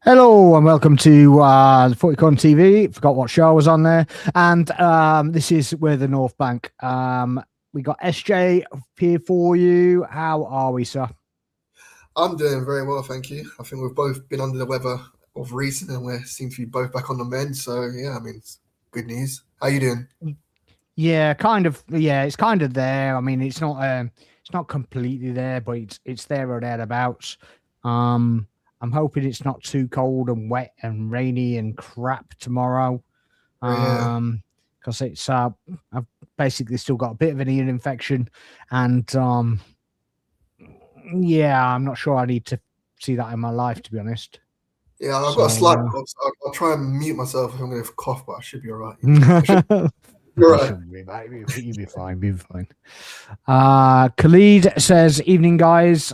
Hello and welcome to the FootyCon TV. Forgot what show was on there. And this is We're the North Bank. We got SJ here for you. How are we, sir? I'm doing very well, thank you. I think we've both been under the weather of recent and we seem to be both back on the mend. So, yeah, I mean, it's good news. How you doing? Yeah, kind of. Yeah, it's kind of there. I mean, it's not completely there, but it's there or thereabouts. I'm hoping it's not too cold and wet and rainy and crap tomorrow. Yeah. Because it's I've basically still got a bit of an ear infection, and yeah, I'm not sure I need to see that in my life, to be honest. Yeah, I've got a slight cough, so I'll try and mute myself if I'm going to cough, but I should be all right. You're right. You'll be fine. Be fine. Khalid says, "Evening, guys.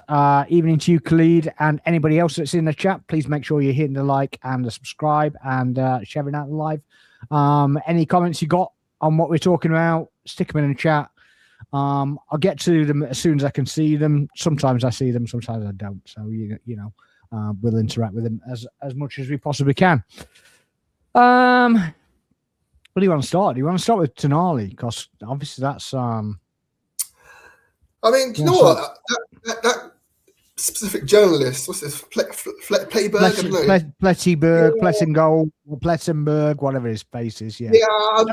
Evening to you, Khalid, and anybody else that's in the chat. Please make sure you're hitting the like and the subscribe and sharing out the live. Any comments you got on what we're talking about? Stick them in the chat. I'll get to them as soon as I can see them. Sometimes I see them, sometimes I don't. So we'll interact with them as much as we possibly can. What do you want to start? Do you want to start with Tonali? Because obviously that's I mean, you know what? That specific journalist, what's this? Plettenberg? Plettenberg, whatever his face is. Yeah. Yeah, I'm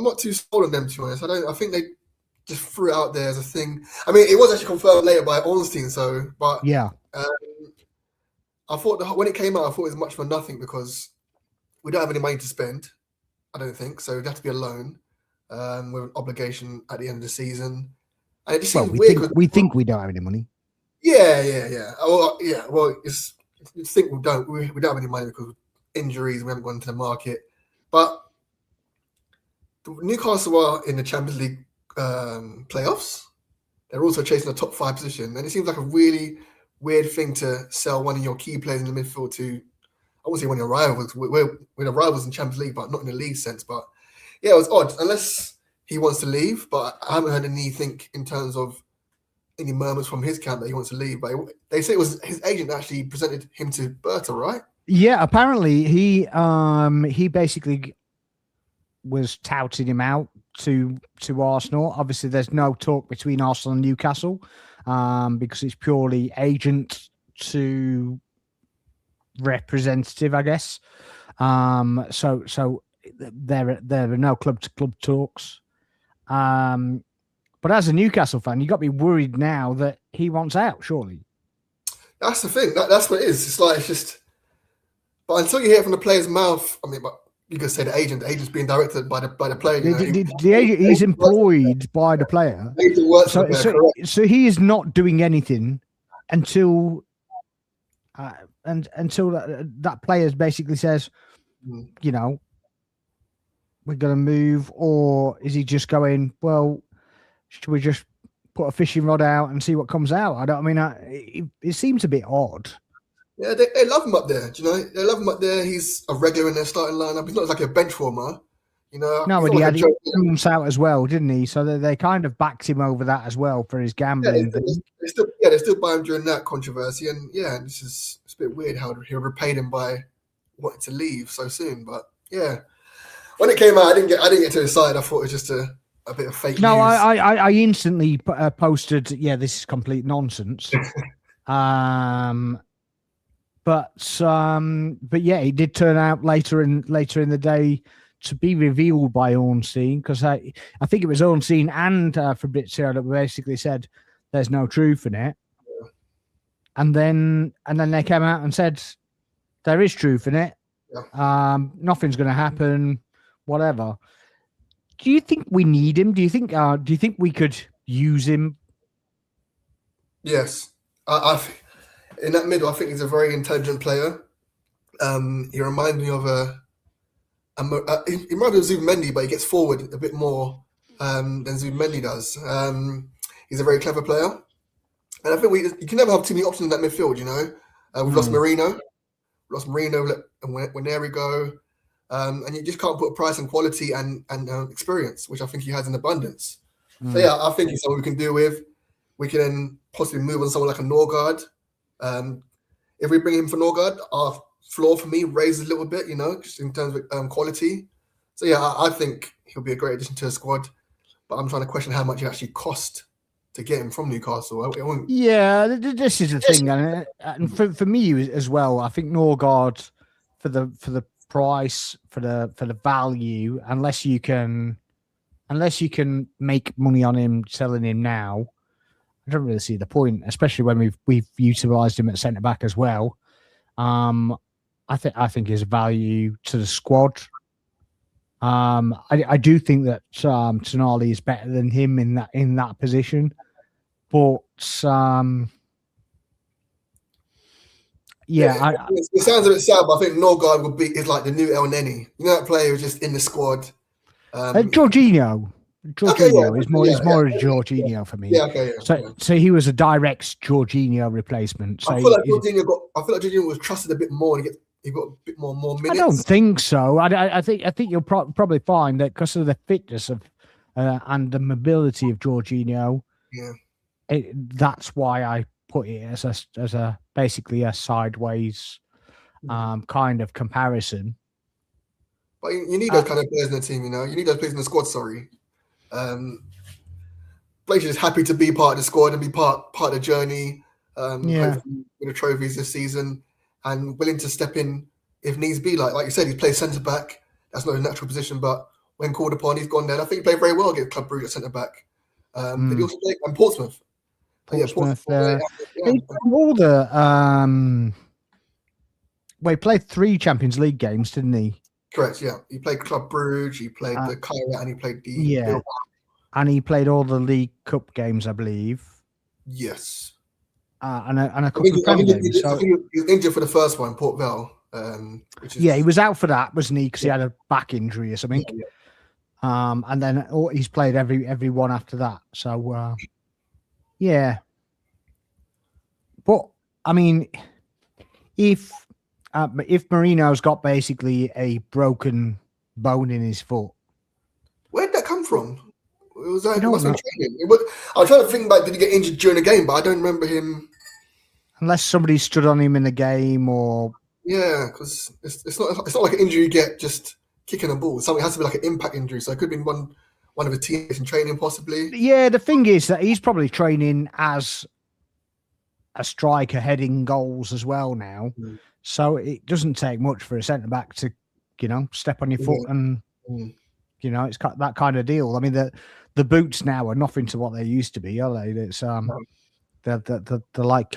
not too sold on them, to be honest. I think they just threw it out there as a thing. I mean, it was actually confirmed later by Ornstein. But yeah, I thought when it came out, I thought it was much for nothing because we don't have any money to spend. I don't think so. It'd have to be a loan with an obligation at the end of the season. And it just seems weird. We think we don't have any money. Yeah. Well, it's think we don't have any money because of injuries. We haven't gone to the market. But Newcastle are in the Champions League playoffs. They're also chasing the top 5 position, and it seems like a really weird thing to sell one of your key players in the midfield to. I wouldn't say one of your rivals. We're the rivals in Champions League, but not in the league sense. But yeah, it was odd. Unless he wants to leave, but I haven't heard anything in terms of any murmurs from his camp that he wants to leave. But they say it was his agent that actually presented him to Berta, right? Yeah, apparently he basically was touting him out to Arsenal. Obviously, there's no talk between Arsenal and Newcastle because it's purely agent to representative, I guess. So there are no club to club talks. But as a Newcastle fan, you got to be worried now that he wants out. Surely, that's the thing. That's what it is. It's just. But until you hear it from the player's mouth, I mean, but you could say the agent's being directed by the player. The agent is employed by the player. So he is not doing anything until. Until that player basically says, we're going to move, or is he just going, well, should we just put a fishing rod out and see what comes out? It seems a bit odd. Yeah, they love him up there. Do you know? They love him up there. He's a regular in their starting lineup. He's not like a bench warmer. No, but he had his out as well, didn't he? So they kind of backed him over that as well for his gambling. They still buy him during that controversy, and it's a bit weird how he repaid him by wanting to leave so soon. But yeah, when it came out, I didn't get to decide. I thought it was just a bit of fake news. No, I instantly posted, yeah, this is complete nonsense. But yeah, it did turn out later in the day to be revealed by Ornstein, because I think it was Ornstein and Fabrizio that basically said there's no truth in it, and then they came out and said there is truth in it. Nothing's going to happen, whatever. Do you think we need him? Do you think we could use him? Yes, I in that middle, I think he's a very intelligent player. He reminds me of he reminds me of Zubimendi, but he gets forward a bit more than Zubimendi does. He's a very clever player, and I think you can never have too many options in that midfield. We've lost Marino, and when there we go, and you just can't put a price on quality and experience, which I think he has in abundance. So yeah, I think he's someone we can deal with. We can possibly move on someone like a Norgard. If we bring him for Norgard, our floor for me raised a little bit, just in terms of quality. So yeah, I think he'll be a great addition to the squad. But I'm trying to question how much it actually cost to get him from Newcastle. Yeah, this is the thing, and for me as well, I think Norgard for the price, for the value, unless you can make money on him selling him now, I don't really see the point, especially when we've utilised him at centre back as well. I think his value to the squad. I do think that Tonali is better than him in that position, but it sounds a bit sad, but I think Norgard is like the new El Neni. That player who's just in the squad. Jorginho is more Jorginho for me. Yeah, okay. Yeah, so he was a direct Jorginho replacement. So I feel like Jorginho was trusted a bit more and he got a bit more minutes. I don't think so. I think you'll probably find that because of the fitness of and the mobility of Jorginho. Yeah, that's why I put it as a basically a sideways kind of comparison. But you need those kind of players in the team. You need those players in the squad. Sorry, players just happy to be part of the squad and be part of the journey. With the trophies this season. And willing to step in if needs be. Like you said, he plays centre back. That's not a natural position, but when called upon, he's gone there. And I think he played very well against Club Brugge at centre back. Did he also play and Portsmouth? Portsmouth. All the he played 3 Champions League games, didn't he? Correct. Yeah, he played Club Brugge. He played the Kairat, and he played the and he played all the League Cup games, I believe. Yes. And a couple of Premier games. I think he was injured for the first one, Port Vale. He was out for that, wasn't he? Because he had a back injury or something. Yeah. And then he's played every one after that. So, But I mean, if Marino's got basically a broken bone in his foot, where'd that come from? It was like, training. I was trying to think back, did he get injured during the game? But I don't remember him. Unless somebody stood on him in the game or... Yeah, because it's not like an injury you get just kicking a ball. Something has to be like an impact injury. So it could have been one of the teammates in training possibly. Yeah, the thing is that he's probably training as a striker heading goals as well now. Mm. So it doesn't take much for a centre-back to, step on your foot and... it's that kind of deal. I mean, the boots now are nothing to what they used to be, are they? It's they're like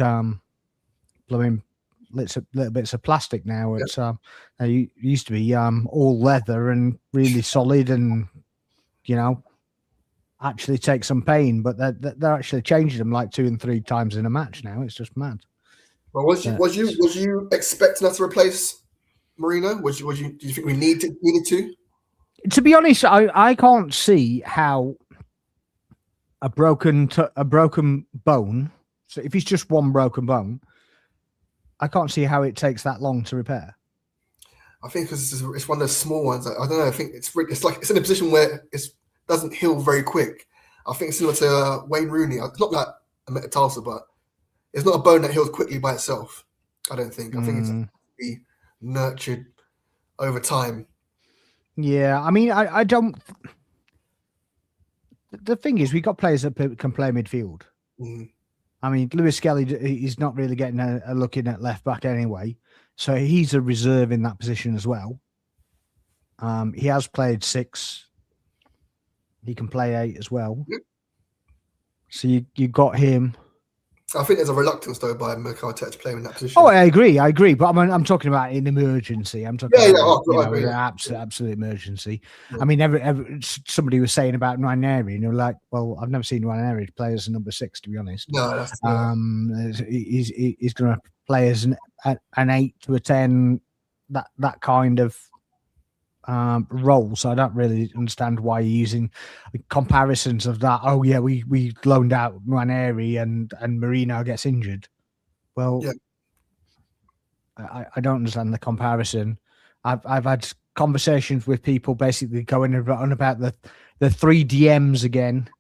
blowing little bits of plastic now. It's they used to be all leather and really solid, and actually take some pain. But they're actually changing them like 2 and 3 times in a match now. It's just mad. Well, was you expecting us to replace Marino? Do you think we needed to? To be honest, I can't see how a broken bone. So if it's just one broken bone, I can't see how it takes that long to repair. I think because it's one of those small ones. I don't know. I think it's like it's in a position where it doesn't heal very quick. I think it's similar to Wayne Rooney. It's not like a metatarsal, but it's not a bone that heals quickly by itself. I don't think. I think it's to be nurtured over time. Yeah, I mean, I don't. The thing is, we got players that can play midfield. Mm. I mean, Lewis Skelly is not really getting a look in at left back anyway, so he's a reserve in that position as well. He has played 6. He can play 8 as well. Mm. So you got him. I think there's a reluctance though by Mikel Arteta playing in that position. Oh, I agree. But I'm talking about in emergency. I'm talking about absolute emergency. Yeah. I mean, somebody was saying about Ranieri, and you're like, well, I've never seen Ranieri play as a number 6, to be honest. No, he's going to play as an 8 to a 10, that kind of role. So I don't really understand why you're using comparisons of that. Oh yeah, we loaned out Ranieri and Marino gets injured. Well, I don't understand the comparison. I've had conversations with people basically going on about the 3 DMs again,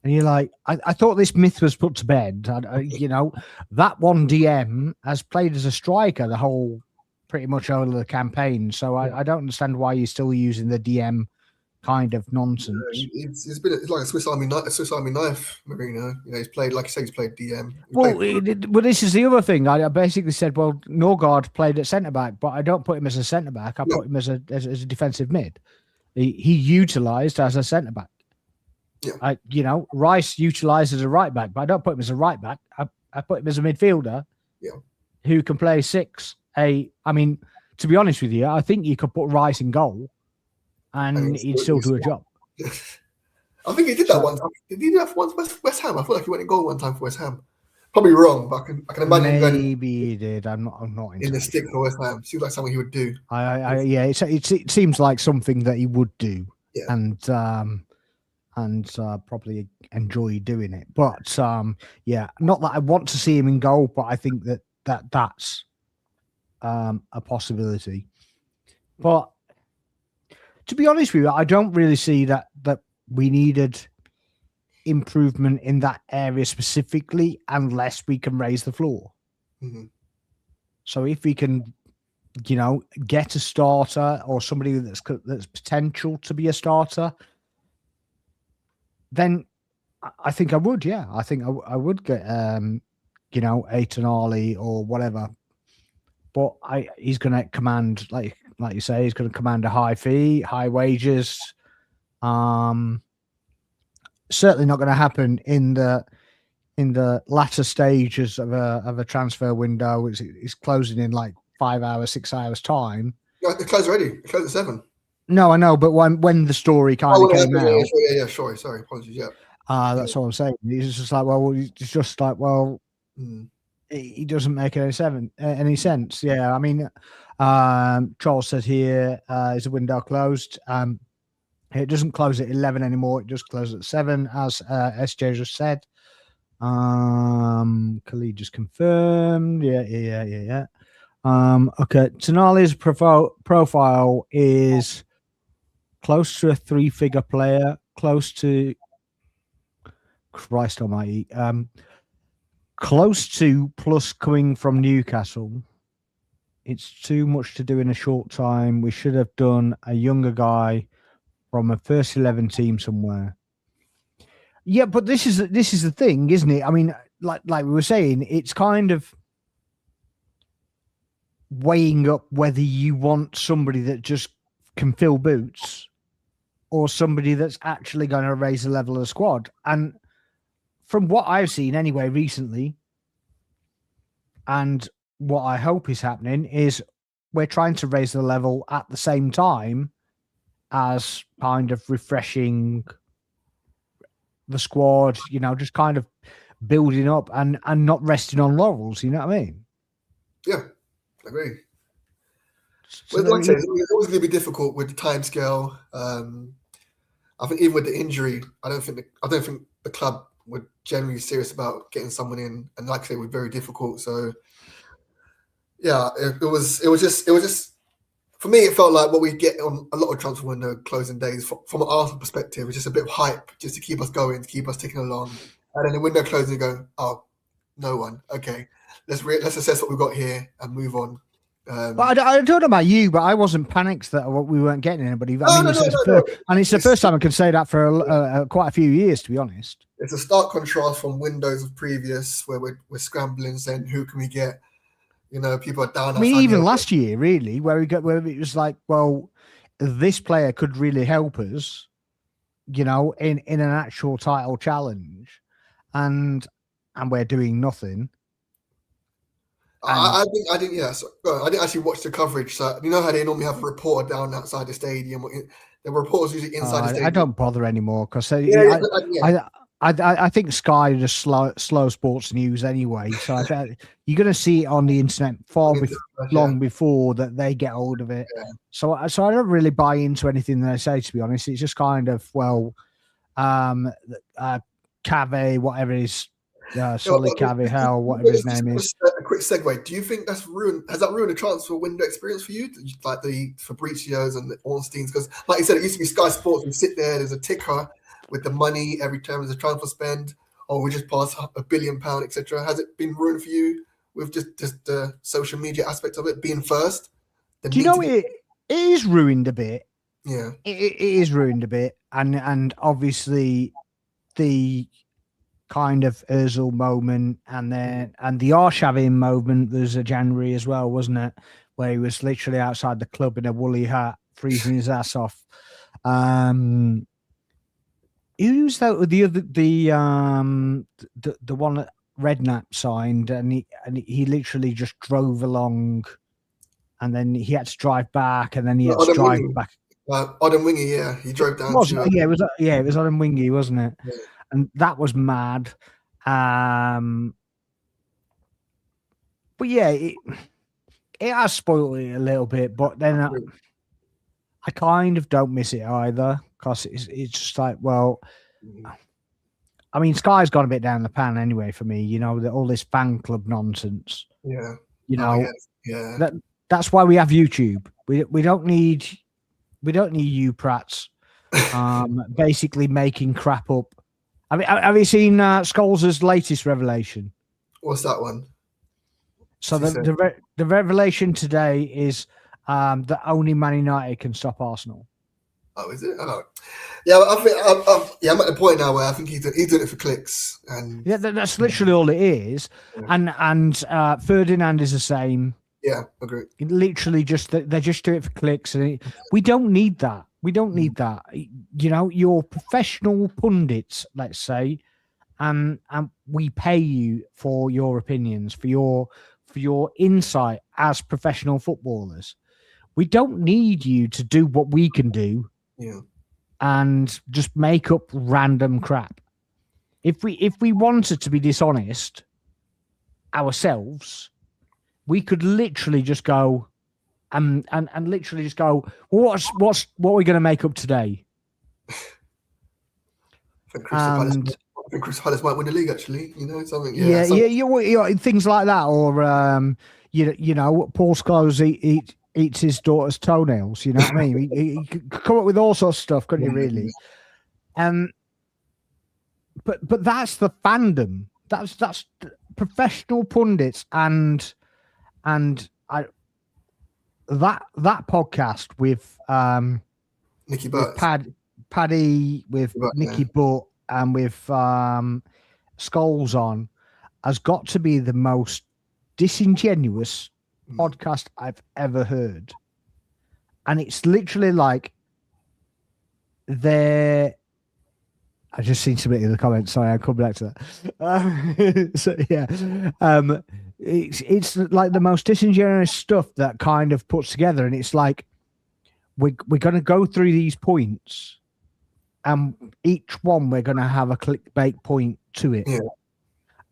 and you're like, I thought this myth was put to bed. That one DM has played as a striker the whole pretty much over the campaign. So I don't understand why you're still using the DM kind of nonsense. It's like a Swiss Army knife, Marino. He's played, like you say, he's played DM. Well, this is the other thing. I basically said, well, Norgard played at centre back, but I don't put him as a centre back. I put him as a defensive mid. He utilised as a centre back. Yeah. Rice utilised as a right back, but I don't put him as a right back. I put him as a midfielder. Yeah. Who can play 6, 8. I mean, to be honest with you, I think you could put Rice in goal and he'd still do a job. I think he did that one time. Did he do that for West Ham? I feel like he went in goal one time for West Ham. Probably wrong, but I can imagine maybe he did. I'm not in the stick for West Ham. Seems like something he would do. It seems like something that he would do, yeah. and probably enjoy doing it. But not that I want to see him in goal, but I think that's a possibility. But to be honest with you, I don't really see that we needed improvement in that area specifically unless we can raise the floor. Mm-hmm. So if we can, get a starter or somebody that's potential to be a starter, then I think I would. Yeah, I think I would get, Aiton Ali or whatever. But he's going to command, like you say, he's going to command a high fee, high wages. Certainly not going to happen in the latter stages of a transfer window. It's closing in like 5 hours, 6 hours time. It closed already. It closed at 7. No, I know, but when the story kind of came out, yeah, sorry, apologies, yeah. That's all I'm saying. It's just like, it doesn't make any sense. Yeah, I mean, Charles said here, is the window closed? It doesn't close at 11 anymore. It just closes at 7, as SJ just said. Khalid just confirmed. Yeah. Okay, Tonali's profile is close to a 3-figure player, close to Christ Almighty. Close to plus coming from Newcastle. It's too much to do in a short time. We should have done a younger guy from a first 11 team somewhere. Yeah, but this is the thing, isn't it? I mean, like we were saying, it's kind of weighing up whether you want somebody that just can fill boots or somebody that's actually going to raise the level of the squad. And from what I've seen anyway recently, and what I hope is happening, is we're trying to raise the level at the same time as kind of refreshing the squad, just kind of building up and not resting on laurels, you know what I mean? Yeah, I agree. So like I said, it's always going to be difficult with the timescale. I think even with the injury, I don't think the club were generally serious about getting someone in, and like I say, it was very difficult. So yeah, it was just for me, it felt like what we get on a lot of transfer window closing days from an Arsenal perspective was just a bit of hype, just to keep us going, to keep us ticking along. And then the window closing, you go, oh, no one. Okay, let's assess what we've got here and move on. But I don't know about you, but I wasn't panicked that we weren't getting anybody. And it's the first time I can say that for quite a few years, to be honest. It's a stark contrast from windows of previous where we're scrambling, saying who can we get. People are down. I mean, even last year, really, where it was like, well, this player could really help us, in an actual title challenge, and we're doing nothing. I didn't actually watch the coverage. So how they normally have a reporter down outside the stadium. The reporters usually inside the stadium. I don't bother anymore because I think Sky are just slow sports news anyway. So you're going to see it on the internet long before that they get hold of it. Yeah. So I don't really buy into anything they say, to be honest. It's just kind of, Cave, whatever it is. Solid Cave, hell, whatever his name is. A quick segue. Do you think has that ruined the transfer window experience for you? Like the Fabricios and the Ornsteins? Because like you said, it used to be Sky Sports. We sit there's a ticker with the money every time there's a transfer spend, or we just pass £1 billion, etc. Has it been ruined for you with just the social media aspect of it being first? Do you know it is ruined a bit? Yeah. It is ruined a bit, and obviously the kind of Özil moment and the Arshavin moment was a January as well, wasn't it? Where he was literally outside the club in a woolly hat, freezing his ass off. Who's that? The one that Redknapp signed, and he literally just drove along, and then he had to drive back, and then he had to drive back. Odin Wingy, yeah, he drove down. It was Odin Wingy, wasn't it? Yeah. And that was mad. But yeah, it has spoiled it a little bit. But then I kind of don't miss it either, because it's just like, well, I mean, Sky's gone a bit down the pan anyway for me. You know, all this fan club nonsense. Yeah. You know, yeah. That's why we have YouTube. We don't need you prats basically making crap up. I mean, have you seen Scholes' latest revelation? What's that one? So the revelation today is that only Man United can stop Arsenal. Oh, is it? Oh, yeah. I think I'm at the point now where I think he's doing it for clicks, and yeah, that's literally all it is. Yeah. And Ferdinand is the same. Yeah, agree. Literally, they just do it for clicks, and we don't need that. We don't need that. You know, you're professional pundits, let's say, and we pay you for your opinions, for your insight as professional footballers. We don't need you to do what we can do, and just make up random crap. If we wanted to be dishonest ourselves, we could literally just go and literally just go, well, what are we going to make up today? I think Crystal Palace might win the league, actually. You know, something. Yeah, things like that, or you know, Paul Scholes eats his daughter's toenails. You know what I mean? He could come up with all sorts of stuff, couldn't he? Really? But that's the fandom. That's professional pundits and that podcast with Nicky Butt, Paddy, with Nicky Butt, and with Scholes on, has got to be the most disingenuous podcast I've ever heard. And it's literally like I just seen something in the comments. Sorry, I'll come back to that. So yeah, it's like the most disingenuous stuff that kind of puts together, and it's like we're going to go through these points, and each one we're going to have a clickbait point to it. Yeah.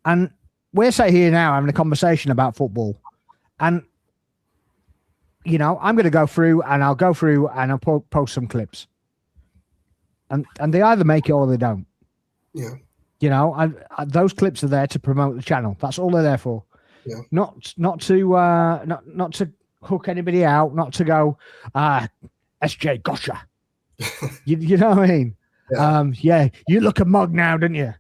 And we're sat here now having a conversation about football, and you know, I'm going to go through and I'll post some clips. And they either make it or they don't. Yeah. You know, those clips are there to promote the channel. That's all they're there for. Yeah. Not to hook anybody out. Not to go, SJ, gotcha. you know what I mean? Yeah. You look a mug now, don't you?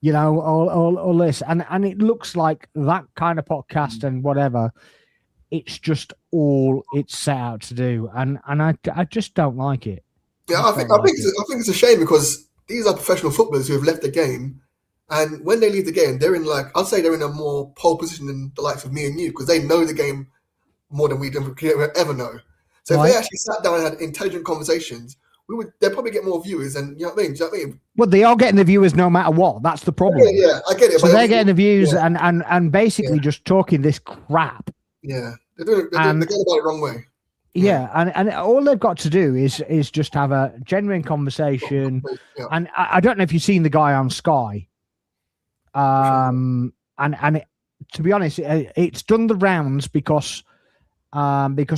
You know, all this, and it looks like that kind of podcast and whatever. It's just all it's set out to do, and I just don't like it. Yeah, I think it's a shame, because these are professional footballers who have left the game, and when they leave the game, they're in I'd say they're in a more pole position than the likes of me and you, because they know the game more than we ever know. So if they actually sat down and had intelligent conversations, they'd probably get more viewers, and you know what I mean? Do you know what I mean? Well, they are getting the viewers no matter what. That's the problem. Yeah, I get it. So they're getting the views and basically just talking this crap. Yeah, they're going about it the wrong way. Yeah, and all they've got to do is just have a genuine conversation. Yeah. And I don't know if you've seen the guy on Sky. And to be honest, it's done the rounds because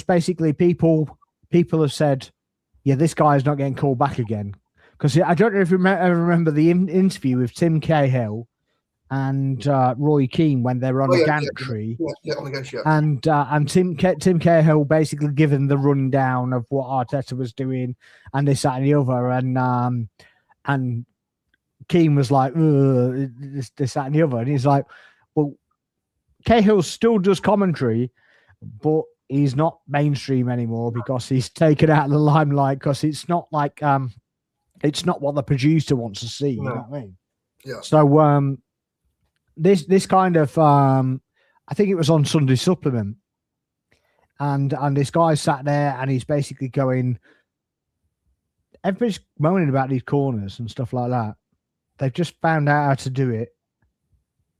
basically people have said, yeah, this guy is not getting called back again. Because I don't know if you remember the interview with Tim Cahill and Roy Keane when they were on the gantry, and Tim Cahill basically given the rundown of what Arteta was doing and this, that, and the other, and Keane was like, this, that, and the other, and he's like, well, Cahill still does commentary, but he's not mainstream anymore because he's taken out of the limelight because it's not like it's not what the producer wants to see. You know what I mean? Yeah. So this kind of I think it was on Sunday Supplement, and this guy sat there and he's basically going, everybody's moaning about these corners and stuff like that. They've just found out how to do it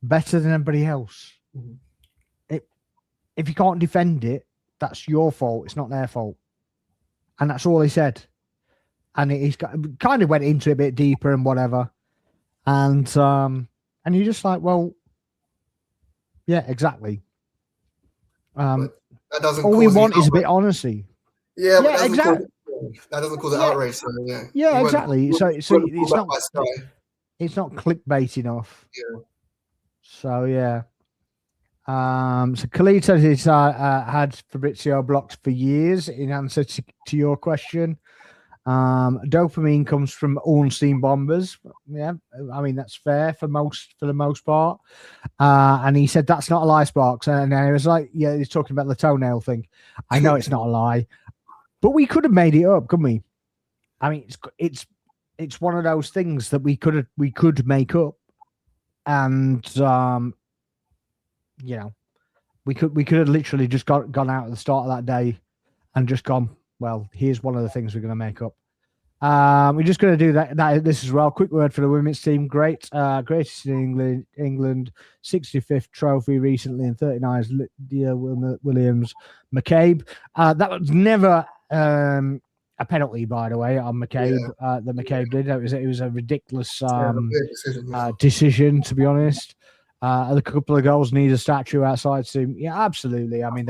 better than everybody else. If you can't defend it, that's your fault. It's not their fault. And that's all he said. And he's kind of went into it a bit deeper and whatever. And you're just like, well, yeah, exactly. That doesn't all we want is a bit of honesty. Yeah, yeah, exactly. That doesn't cause it outrage. So, yeah, exactly. So it's not clickbait enough. Yeah. So yeah. So Khalid says he's had Fabrizio blocked for years in answer to your question. Dopamine comes from Ornstein bombers. Yeah, I mean that's fair for the most part. And he said that's not a lie, Sparks. And I was like, yeah, he's talking about the toenail thing. I know it's not a lie, but we could have made it up, couldn't we? I mean, it's one of those things that we could make up, and you know, we could have literally just gone out at the start of that day and just gone, well, here's one of the things we're going to make up. We're just going to do this as well. Quick word for the women's team. Greatest in England, 65th trophy recently, and 39's Lydia Williams McCabe. That was never a penalty, by the way, on McCabe. That McCabe did. It was a ridiculous decision, to be honest. A couple of goals need a statue outside soon. Yeah, absolutely. I mean,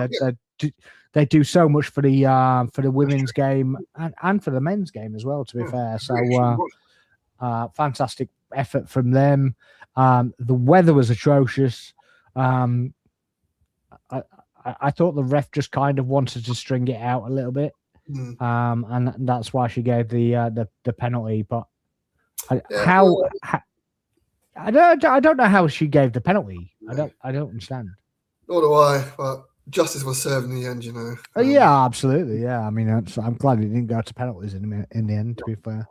they do so much for the women's game and for the men's game as well, to be fair. So fantastic effort from them. The weather was atrocious. I thought the ref just kind of wanted to string it out a little bit. And that's why she gave the penalty. But I don't know how she gave the penalty. I don't understand. Nor do I, but justice was served in the end, you know. Yeah, absolutely. Yeah, I mean, I'm glad it didn't go to penalties in the end, to be fair.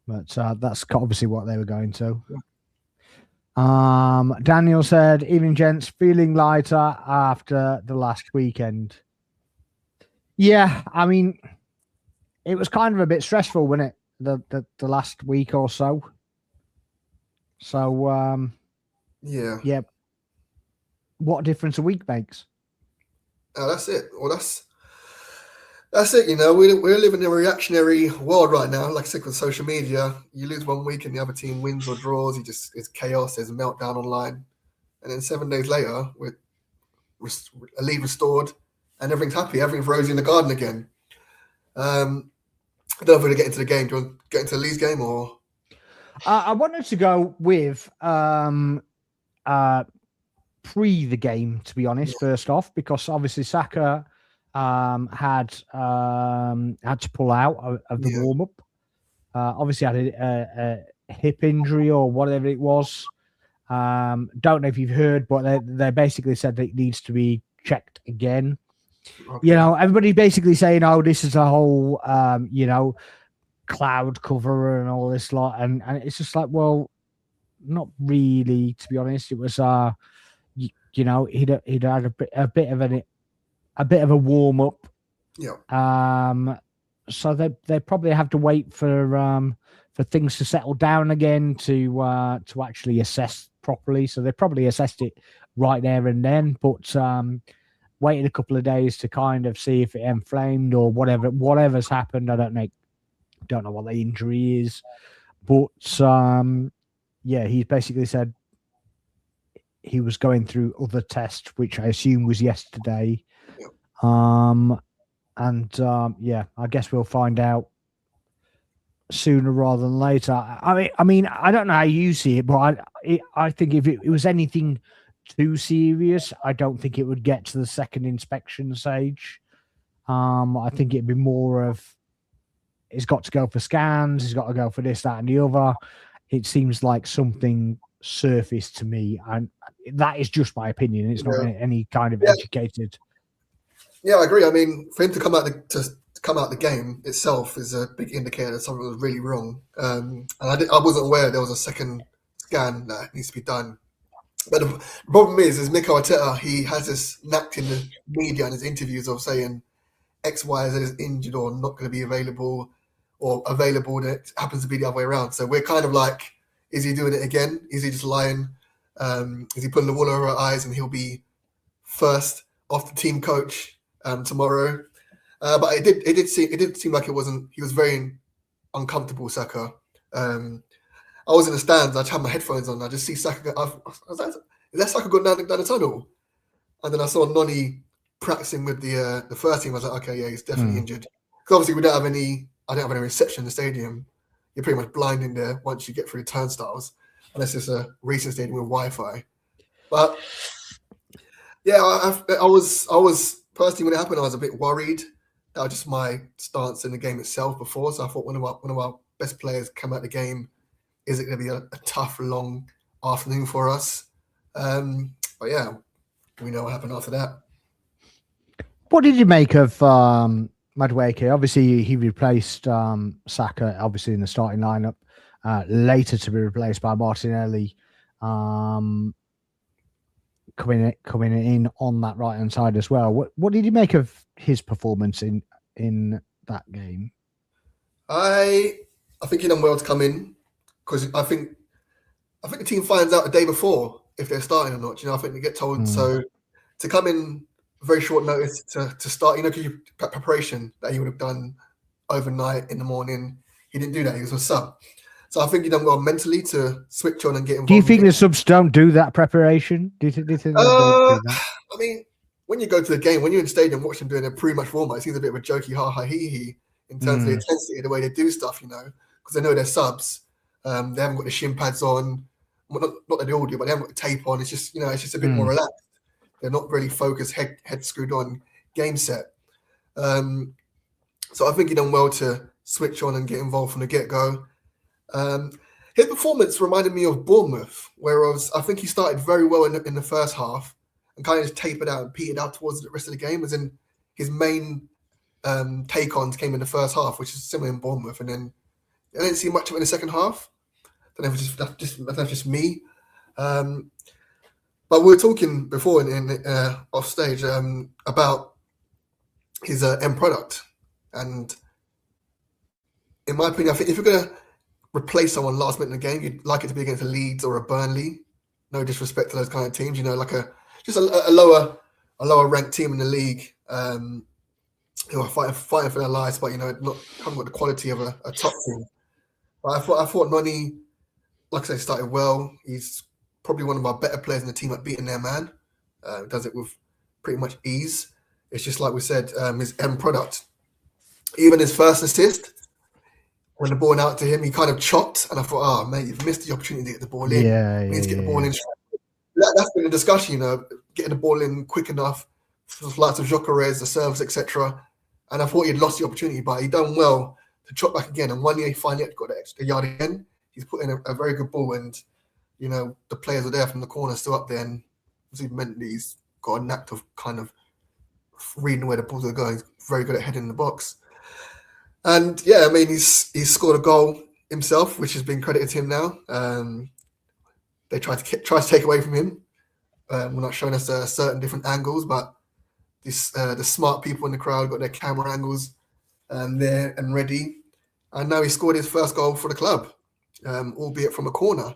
But that's obviously what they were going to. Daniel said, "Evening, gents. Feeling lighter after the last weekend." Yeah, I mean, it was kind of a bit stressful, wasn't it? The last week or so. So yeah. What difference a week makes? Oh, that's it. Well, that's it. You know, we're living in a reactionary world right now. Like I said, with social media, you lose one week and the other team wins or draws. It's chaos. There's a meltdown online, and then 7 days later, with a lead restored, and everything's happy. Everything's rosy in the garden again. I don't know if we're going to get into the game. Do you want to get into the Leeds game or? I wanted to go with pre the game, to be honest. First off, because obviously Saka had to pull out of the warm up. Obviously had a hip injury or whatever it was. Don't know if you've heard, but they basically said that it needs to be checked again. Okay. You know, everybody basically saying, "Oh, this is a whole you know, cloud cover and all this lot," and it's just like, well, not really, to be honest. It was you know, he'd had a bit of a warm up. Yeah. So they probably have to wait for things to settle down again to actually assess properly. So they probably assessed it right there and then, but waited a couple of days to kind of see if it inflamed or whatever's happened. I don't know what the injury is, but yeah, he basically said he was going through other tests, which I assume was yesterday. Yeah, I guess we'll find out sooner rather than later. I mean, I don't know how you see it, but I think if it was anything too serious, I don't think it would get to the second inspection stage. I think it'd be more of, it's got to go for scans, it's got to go for this, that, and the other. It seems like something surfaced to me, and that is just my opinion. It's not any kind of educated. Yeah, I agree. I mean, for him to come out to come out the game itself is a big indicator that something was really wrong. And I wasn't aware there was a second scan that needs to be done. But the problem is Mikel Arteta, he has this knack in the media and his interviews of saying X, Y, Z is injured or not going to be available, or available, and it happens to be the other way around. So we're kind of like, is he doing it again? Is he just lying? Is he putting the wool over our eyes and he'll be first off the team coach tomorrow? But it did seem like he was very uncomfortable, Saka. I was in the stands. I just had my headphones on. I just see Saka. I was like, is that Saka going down the tunnel? And then I saw Noni practicing with the first team. I was like, okay, yeah, he's definitely injured. Because obviously we don't have any. I don't have any reception in the stadium. You're pretty much blind in there once you get through the turnstiles, unless it's a racing stadium with Wi-Fi. But yeah, I was personally when it happened, I was a bit worried. That was just my stance in the game itself before. So I thought one of our best players come out the game. Is it going to be a tough, long afternoon for us? But yeah, we know what happened after that. What did you make of Madueke? Obviously, he replaced Saka, obviously, in the starting lineup, later to be replaced by Martinelli, coming in on that right-hand side as well. What did you make of his performance in that game? I think he done well to come in, because I think the team finds out the day before if they're starting or not. I think they get told. So to come in very short notice to start, because preparation that he would have done overnight in the morning, he didn't do that. He was a sub. So I think he done well mentally to switch on and get involved. Do you think the subs don't do that preparation? Do you think they do that? I mean, when you go to the game, when you're in the stadium, watch them doing a pretty-much warm-up, it seems a bit of a jokey ha-ha he in terms of the intensity, the way they do stuff, because they know they're subs. They haven't got the shin pads on. Well, not that they all do, but they haven't got the tape on. It's just, it's just a bit more relaxed. They're not really focused, head screwed on, game set. So I think he done well to switch on and get involved from the get-go. His performance reminded me of Bournemouth, whereas I think he started very well in the first half and kind of just tapered out and petered out towards the rest of the game, as in his main take-ons came in the first half, which is similar in Bournemouth, and then I didn't see much of it in the second half. I don't know if that's just me. But we were talking before in off stage about his end product, and in my opinion, I think if you're going to replace someone last minute in the game, you'd like it to be against a Leeds or a Burnley. No disrespect to those kind of teams, like a lower ranked team in the league who are fighting for their lives, but haven't got the quality of a top team. But I thought Noni, like I say, started well. He's probably one of our better players in the team at beating their man. Does it with pretty much ease. It's just like we said, his end product. Even his first assist, when the ball went out to him, he kind of chopped, and I thought, mate, you've missed the opportunity to get the ball in. You need to get the ball in. That's been a discussion, getting the ball in quick enough for the likes of Jokeres, the serves, etc. And I thought he'd lost the opportunity, but he done well to chop back again. And 1 year he finally got the extra yard again. He's put in a very good ball, and the players are there from the corner still up there, and mentally he's got a knack of kind of reading where the balls are going. He's very good at heading the box. And yeah, I mean, he's scored a goal himself, which has been credited to him now. They try to take away from him. We're not showing us certain different angles, but the smart people in the crowd got their camera angles there and ready. And now he scored his first goal for the club, albeit from a corner,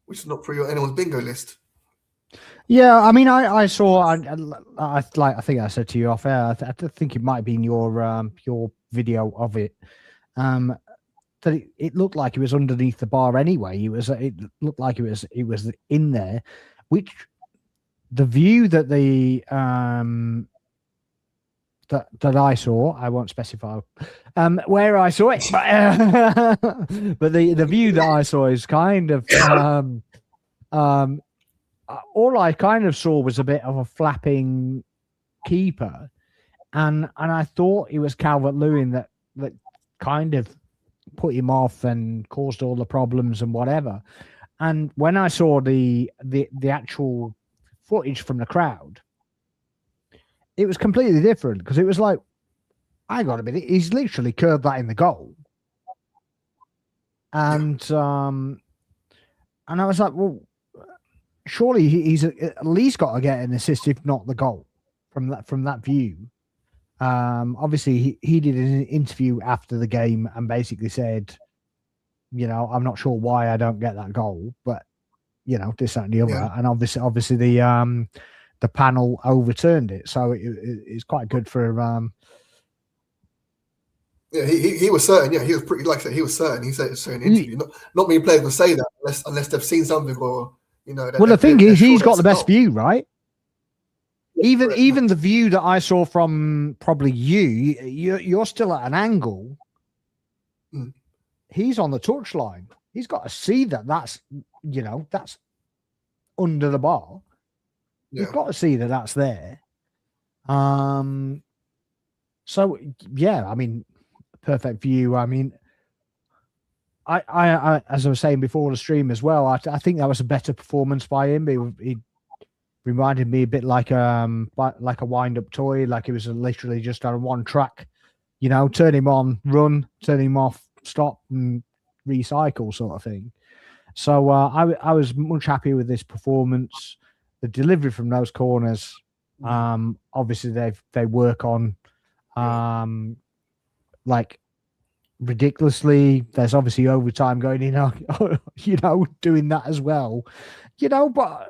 which is not for anyone's bingo list. Yeah, I mean, I saw. I think I said to you off air. I think it might have been your video of it. That it looked like it was underneath the bar anyway. It looked like it was in there, which the view that that I saw, I won't specify where I saw it, but the view that I saw is kind of all I kind of saw was a bit of a flapping keeper, and I thought it was Calvert-Lewin that kind of put him off and caused all the problems and whatever. And when I saw the actual footage from the crowd, it was completely different because it was like, hang on a minute, he's literally curved that in the goal. And I was like, well, surely he's at least got to get an assist, if not the goal, from that view. Obviously, he did an interview after the game and basically said, I'm not sure why I don't get that goal, but this, that, and the other. Yeah. And obviously the panel overturned it, so it's quite good for. Yeah, he was certain. Yeah, he was pretty, like I said, he was certain. He said so in an interview. Not many players will say that unless they've seen something or Well, the thing is, he's got the best view, right? Yeah, even the view that I saw from probably you're still at an angle. Mm. He's on the touchline. He's got to see that's under the bar. Yeah. You've got to see that that's there. So yeah, I mean, perfect view. I mean, I as I was saying before the stream as well, I think that was a better performance by him. He reminded me a bit like a wind-up toy, like it was literally just on one track. Turn him on, run, turn him off, stop, and recycle sort of thing. So I was much happier with this performance. The delivery from those corners, obviously they work on like ridiculously. There's obviously overtime going in, doing that as well. But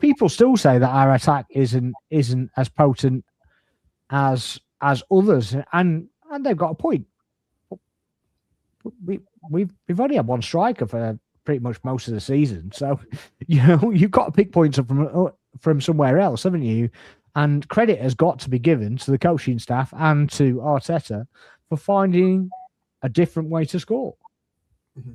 people still say that our attack isn't as potent as others, and they've got a point. We've only had one striker for pretty much most of the season, so you've got to pick points up from somewhere else, haven't you? And credit has got to be given to the coaching staff and to Arteta for finding a different way to score. Mm-hmm.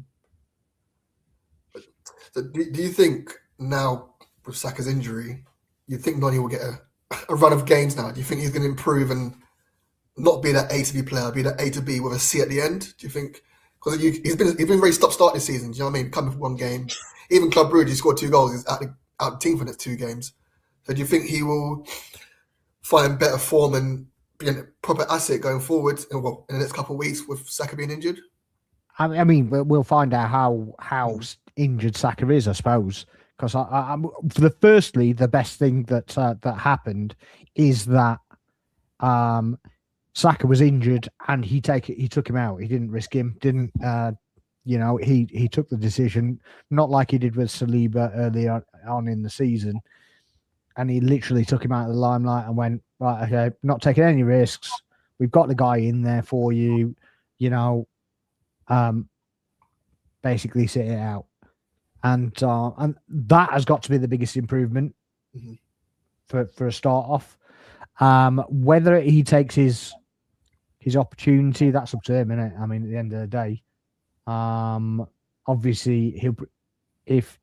So do you think now with Saka's injury, you think Noni will get a run of games now? Do you think he's going to improve and not be that A to B player, be that A to B with a C at the end? Do you think? Because he's been very stop-start this season. Do you know what I mean? Coming from one game, even Club Brugge, he scored 2 goals. He's out of the team for the next 2 games. So do you think he will find better form and be a proper asset going forward? In the next couple of weeks with Saka being injured. I mean, we'll find out how injured Saka is, I suppose. Because firstly, the best thing that happened is that Saka was injured and he took him out. He didn't risk him. He took the decision, not like he did with Saliba earlier on in the season. And he literally took him out of the limelight and went, right, okay, not taking any risks. We've got the guy in there for you, basically sit it out. And that has got to be the biggest improvement for a start off. Whether he takes his opportunity, that's up to him, isn't it? I mean, at the end of the day, obviously if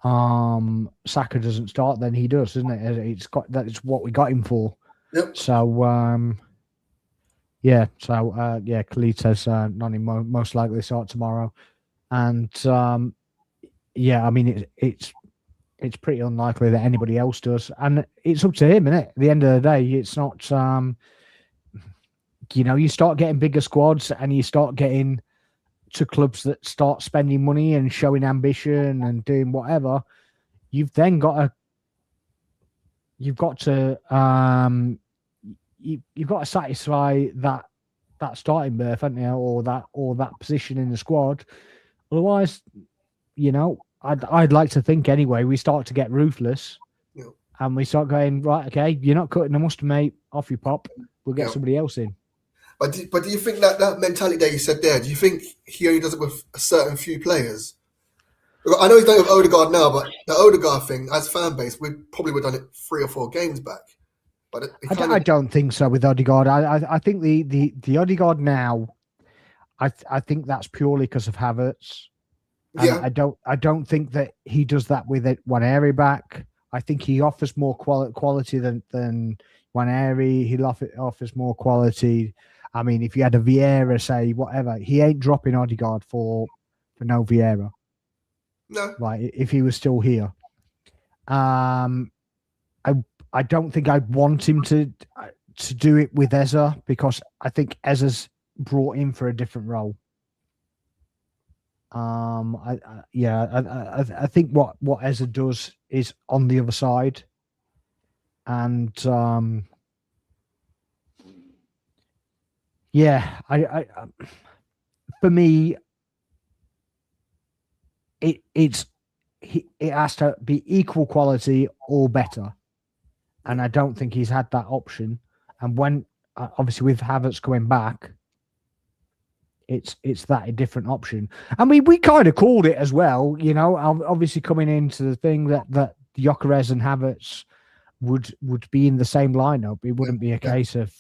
Saka doesn't start, then he does, isn't it? That's what we got him for. Yep. So Khalid says Noni most likely start tomorrow, and I mean it's pretty unlikely that anybody else does, and it's up to him, isn't it? At the end of the day, it's not. You start getting bigger squads, and you start getting to clubs that start spending money and showing ambition and doing whatever. You've got to satisfy that starting berth, haven't you, or that position in the squad. Otherwise, I'd like to think anyway, we start to get ruthless, and we start going, right, okay, you're not cutting the mustard, mate, off you pop. We'll get somebody else in. But do you think that mentality that you said there, do you think he only does it with a certain few players? I know he's done it with Odegaard now, but the Odegaard thing, as fan base, we probably would have done it 3 or 4 games back. But I don't think so with Odegaard. I think the Odegaard now, I think that's purely because of Havertz. Yeah. I don't think that he does that with it Waneri back. I think he offers more quality than Waneri. He offers more quality. I mean, if you had a Vieira, say, whatever, he ain't dropping Odegaard for no Vieira. No. Right, if he was still here. I I don't think I'd want him to do it with Eza, because I think Eza's brought in for a different role. I think what Eza does is on the other side, and I for me, it has to be equal quality or better, and I don't think he's had that option. And when obviously with Havertz coming back, it's that a different option. And we kind of called it as well, you know, obviously coming into the thing that Gyökeres and Havertz would be in the same lineup. It wouldn't be a case of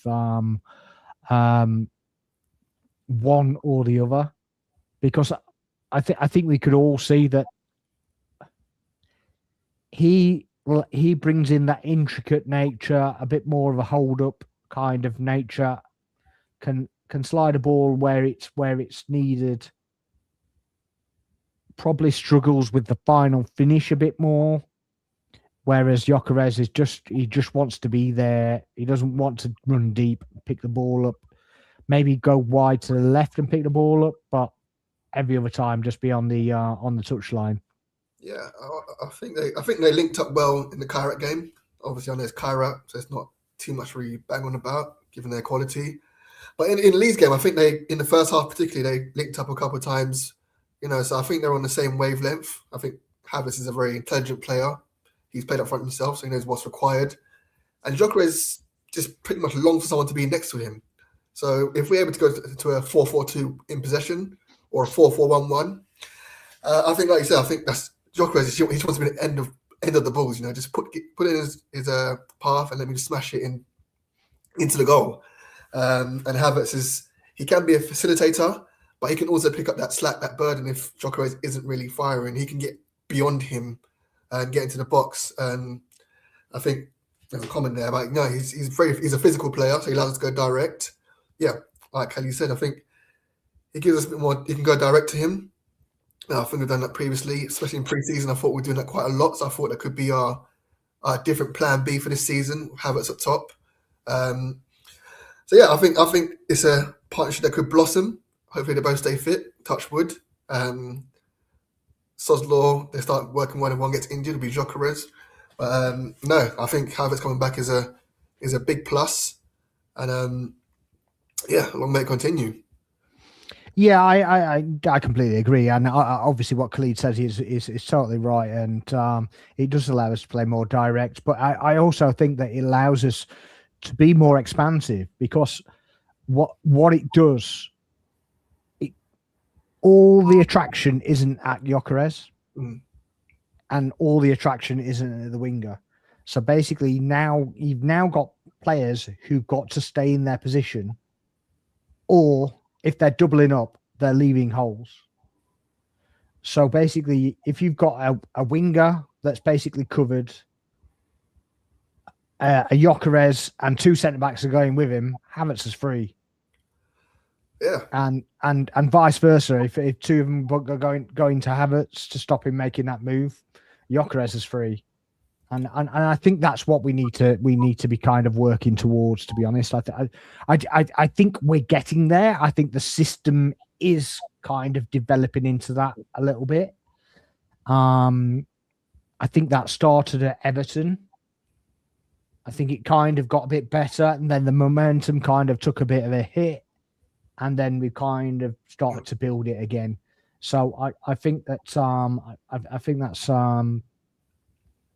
one or the other, because I think we could all see that he brings in that intricate nature, a bit more of a hold up kind of nature, can slide a ball where it's needed, probably struggles with the final finish a bit more, whereas Gyökeres is just wants to be there. He doesn't want to run deep, pick the ball up, maybe go wide to the left and pick the ball up, but every other time just be on the touchline. Yeah, I think they linked up well in the Kairat game. Obviously, I know it's Kairat, so it's not too much really bang on about given their quality. But in Leeds game, I think they, in the first half particularly, they linked up a couple of times. You know, so I think they're on the same wavelength. I think Havertz is a very intelligent player. He's played up front himself, so he knows what's required. And Gyökeres just pretty much longs for someone to be next to him. So if we're able to go to a 4-4-2 in possession or a 4-4-1-1, I think, like you said, I think that's Gyökeres. He wants to be the end of the balls. You know, just put it in his path and let me just smash it into the goal. And Havertz he can be a facilitator, but he can also pick up that slack, that burden. If Gyökeres isn't really firing, he can get beyond him and get into the box. And I think there's a comment there about, no, he's a physical player, so he allows us to go direct. Yeah, like Kelly said, I think he gives us a bit more. You can go direct to him. I think we've done that previously, especially in pre-season. I thought we're doing that quite a lot, so I thought that could be our different plan B for this season. Havertz up top. So yeah, I think it's a partnership that could blossom. Hopefully they both stay fit. Touch wood. Sod's law, they start working when one gets injured. It'll be Gyökeres. But no, I think Havertz coming back is a big plus. And long may it continue. Yeah, I completely agree, and obviously what Khalid says is totally right, and it does allow us to play more direct. But I also think that it allows us to be more expansive, because what it does, all the attraction isn't at Gyökeres, and all the attraction isn't at the winger. So basically, you've now got players who've got to stay in their position, or if they're doubling up, they're leaving holes. So basically, if you've got a winger that's basically covered, a Gyökeres and two centre-backs are going with him, Havertz is free. Yeah. And vice versa. If two of them are going to Havertz to stop him making that move, Gyökeres is free. And I think that's what we need to be kind of working towards, to be honest. I think we're getting there. I think the system is kind of developing into that a little bit. I think that started at Everton. I think it kind of got a bit better, and then the momentum kind of took a bit of a hit, and then we kind of started to build it again. So I think that's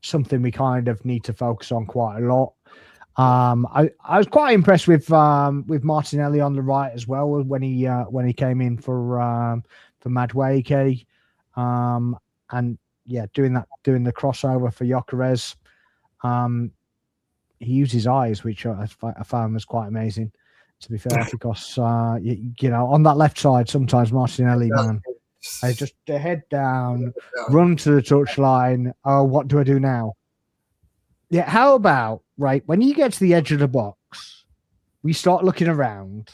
something we kind of need to focus on quite a lot. I was quite impressed with Martinelli on the right as well when he came in for Madueke, and yeah, doing the crossover for Gyökeres. He used his eyes, which I found was quite amazing, to be fair, because you know, on that left side sometimes Martinelli, man. They just their head down, run to the touchline. Oh, what do I do now? Yeah, how about, right, when you get to the edge of the box, we start looking around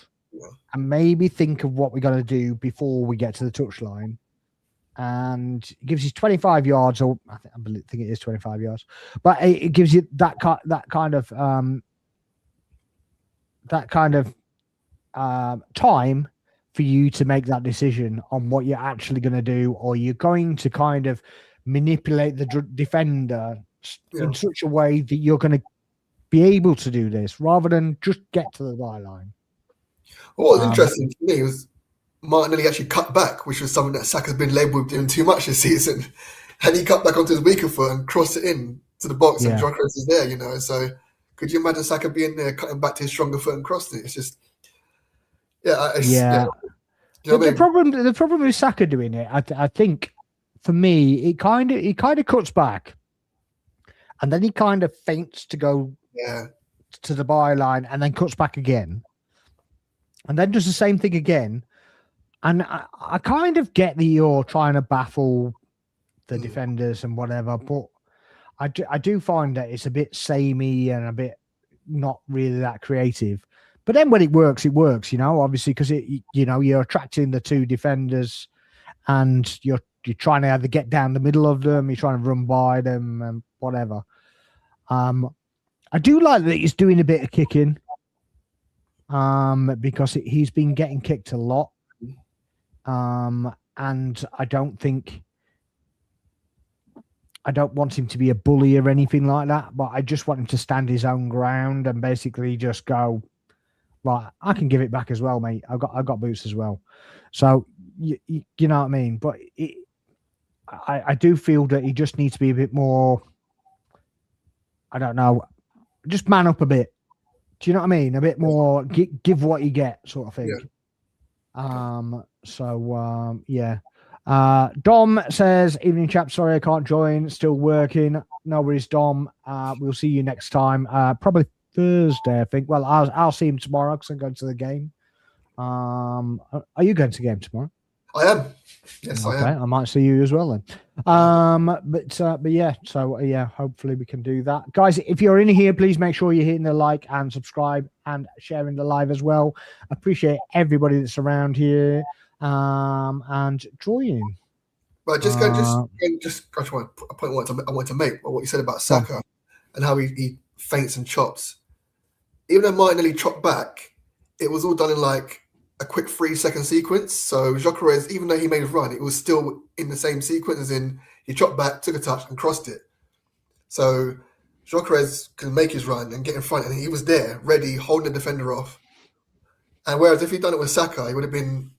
and maybe think of what we're going to do before we get to the touchline, and it gives you 25 yards, or I think it is 25 yards, but it gives you that kind of time for you to make that decision on what you're actually going to do, or you're going to kind of manipulate the defender in such a way that you're going to be able to do this rather than just get to the byline. What was interesting for me was Martinelli actually cut back, which was something that Saka's been labelled with doing too much this season. And he cut back onto his weaker foot and crossed it in to the box, and Gyökeres is there, you know. So could you imagine Saka being there, cutting back to his stronger foot and crossing it? It's just, You know the problem with Saka doing it, I think, for me, he kind of cuts back, and then he kind of feints to go to the byline, and then cuts back again, and then does the same thing again. And I kind of get that you're trying to baffle the defenders and whatever, but I do find that it's a bit samey and a bit not really that creative. But then when it works, you know, obviously, because you're attracting the two defenders, and you're trying to either get down the middle of them, you're trying to run by them and whatever. I do like that he's doing a bit of kicking, because he's been getting kicked a lot. And I don't want him to be a bully or anything like that, but I just want him to stand his own ground and basically just go, right, I can give it back as well, mate. I've got boots as well. So you know what I mean? But I do feel that he just needs to be a bit more, I don't know, just man up a bit. Do you know what I mean? A bit more give what you get sort of thing. Dom says, evening chap, sorry I can't join, still working. No worries, Dom. We'll see you next time, probably Thursday, I think. Well, I'll see him tomorrow because I'm going to the game. Are you going to the game tomorrow? I am. Yes, okay, I am. I might see you as well then. But yeah, so yeah, hopefully we can do that. Guys, if you're in here, please make sure you're hitting the like and subscribe and sharing the live as well. Appreciate everybody that's around here and joining. But just a point I want to make, what you said about Saka and how he feints and chops. Even though Martinelli chopped back, it was all done in like a quick 3-second sequence. So Gyökeres, even though he made a run, it was still in the same sequence, as in he chopped back, took a touch, and crossed it. So Gyökeres can make his run and get in front, and he was there, ready, holding the defender off. And whereas if he'd done it with Saka, it would have been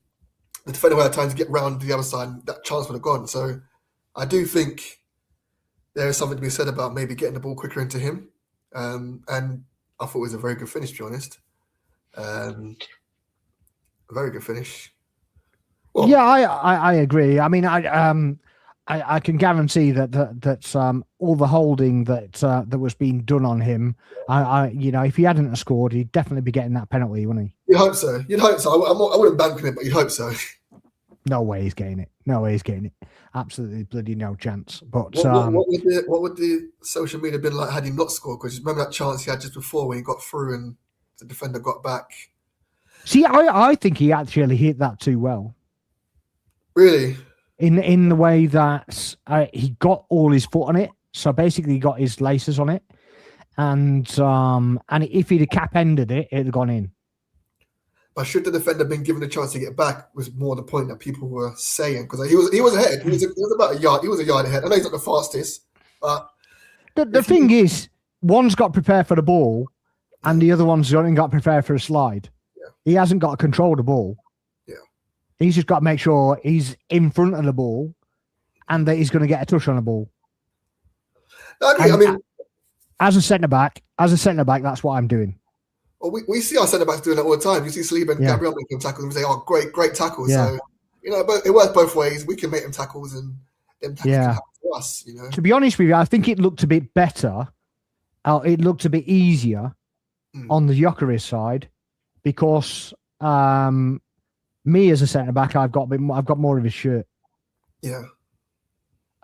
the defender would have time to get round to the other side, and that chance would have gone. So I do think there is something to be said about maybe getting the ball quicker into him. And I thought it was a very good finish, to be honest. A very good finish. Well, yeah, I agree. I mean, I can guarantee that all the holding that was being done on him, if he hadn't scored, he'd definitely be getting that penalty, wouldn't he? You'd hope so. I wouldn't bank on it, but you'd hope so. No way he's getting it. Absolutely bloody no chance. But what would the social media been like had he not scored? Because remember that chance he had just before when he got through and the defender got back. See, I think he actually hit that too well. Really? In the way that he got all his foot on it, so basically he got his laces on it, and if he'd have cap-ended it, it'd have gone in. But should the defender been given a chance to get back was more the point that people were saying, because he was ahead. He was about a yard. He was a yard ahead. I know he's not the fastest, but the thing is, one's got prepared for the ball, and the other one's only got prepared for a slide. Yeah. He hasn't got to control the ball. Yeah, he's just got to make sure he's in front of the ball, and that he's going to get a touch on the ball. I agree. I mean, as a centre back, that's what I'm doing. Well, we see our centre backs doing that all the time. You see Saliba and Gabriel making tackles, and we say, "Oh, great tackles." Yeah. So but it works both ways. We can make them tackles, and them tackles can happen to us. To be honest with you, I think it looked a bit better. It looked a bit easier on the Gyökeres side, because me as a centre back, I've got more of his shirt. Yeah.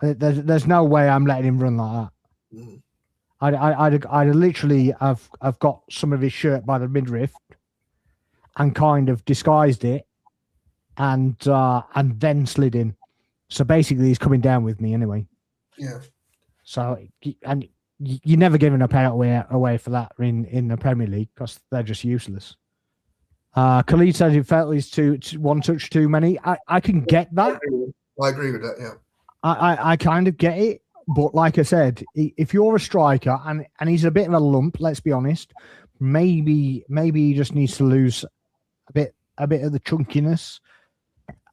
There's no way I'm letting him run like that. I'd literally have got some of his shirt by the midriff and kind of disguised it, and then slid in. So basically, he's coming down with me anyway. Yeah. So, and you're never giving a penalty away for that in the Premier League because they're just useless. Khalid says he felt he's one touch too many. I can get that. I agree with that, yeah. I kind of get it. But like I said, if you're a striker and he's a bit of a lump, let's be honest, maybe he just needs to lose a bit of the chunkiness.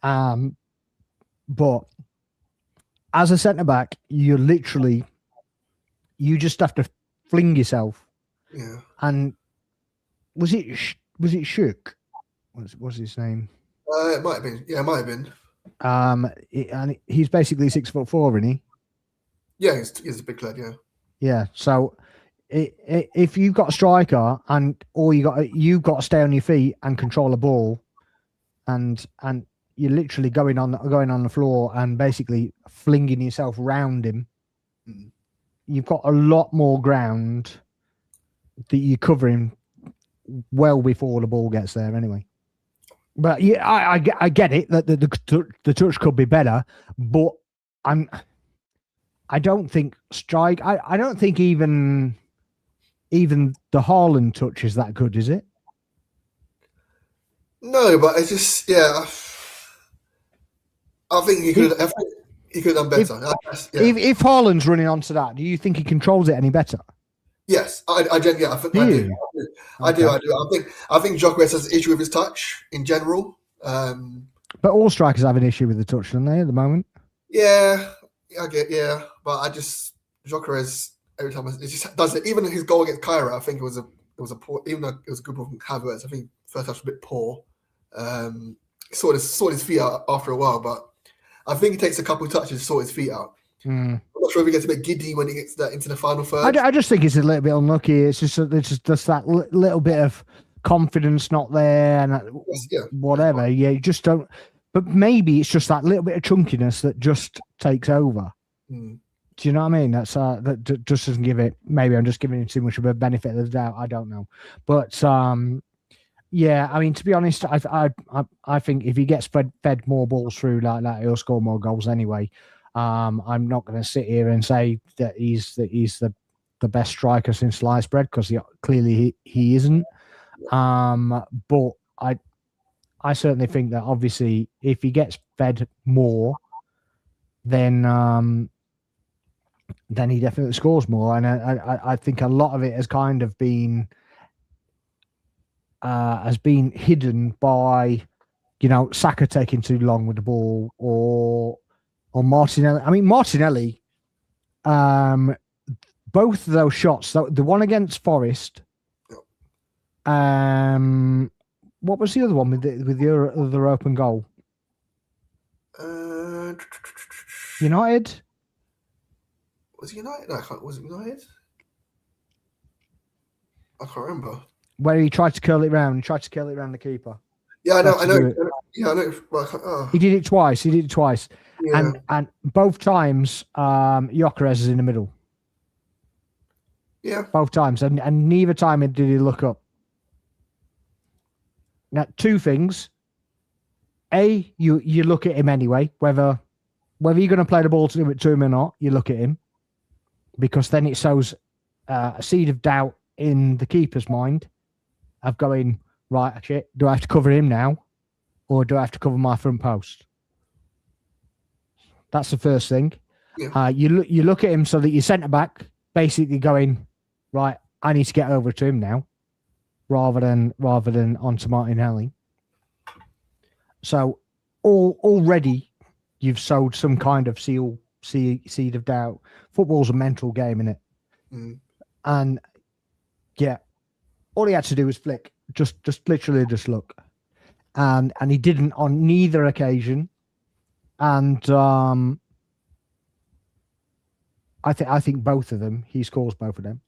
But as a centre back, you just have to fling yourself. Yeah. And was it Shook? What's his name? It might have been. Yeah, it might have been. And he's basically 6'4", isn't he? Yeah, he's a big lad. Yeah. Yeah. So if you've got a striker and you've got to stay on your feet and control the ball, and you're literally going on the floor and basically flinging yourself round him, you've got a lot more ground that you're covering well before the ball gets there anyway. But yeah, I get it that the touch could be better, but I don't think I don't think even the Haaland touch is that good, is it? No, but it's just I think he could have done better. If Haaland's running onto that, do you think he controls it any better? Yes, I do. I do. I think Gyökeres has an issue with his touch in general. But all strikers have an issue with the touch, don't they, at the moment? Yeah, I get. Yeah, but Gyökeres every time it just does it. Even his goal against Cairo, I think it was a poor. Even though it was a good ball from Havertz, I think first touch was a bit poor. Sort his feet out after a while, but I think it takes a couple of touches to sort his feet out. I'm not sure if he gets a bit giddy when he gets that into the final third. I just think it's a little bit unlucky. It's just that little bit of confidence not there and whatever. Yeah, you just don't. But maybe it's just that little bit of chunkiness that just takes over. Do you know what I mean? That just doesn't give it. Maybe I'm just giving him too much of a benefit of the doubt. I don't know, but yeah. I mean, to be honest, I think if he gets fed more balls through like that, he'll score more goals anyway. I'm not going to sit here and say that he's the best striker since sliced bread because clearly he isn't. But I certainly think that obviously if he gets fed more, then he definitely scores more. And I think a lot of it has kind of been hidden by, Saka taking too long with the ball or Martinelli. I mean, Martinelli, both of those shots, the one against Forest, what was the other one with the other open goal? United? Was it United? No, was it United? I can't remember. Where he tried to curl it round the keeper. Yeah, I know. Yeah, I know. He did it twice. Yeah. And both times, Gyökeres is in the middle. Yeah. Both times. And neither time did he look up. Now, two things. A, you look at him anyway, whether you're going to play the ball to him or not, you look at him. Because then it sows a seed of doubt in the keeper's mind of going, right, shit, do I have to cover him now? Or do I have to cover my front post? That's the first thing. Yeah. You look at him so that your centre back basically going, right, I need to get over to him now, rather than onto Martinelli. So already you've sowed some kind of seed of doubt. Football's a mental game, isn't it? And yeah, all he had to do was flick, just literally just look, and he didn't on neither occasion. And I think both of them, he scores both of them.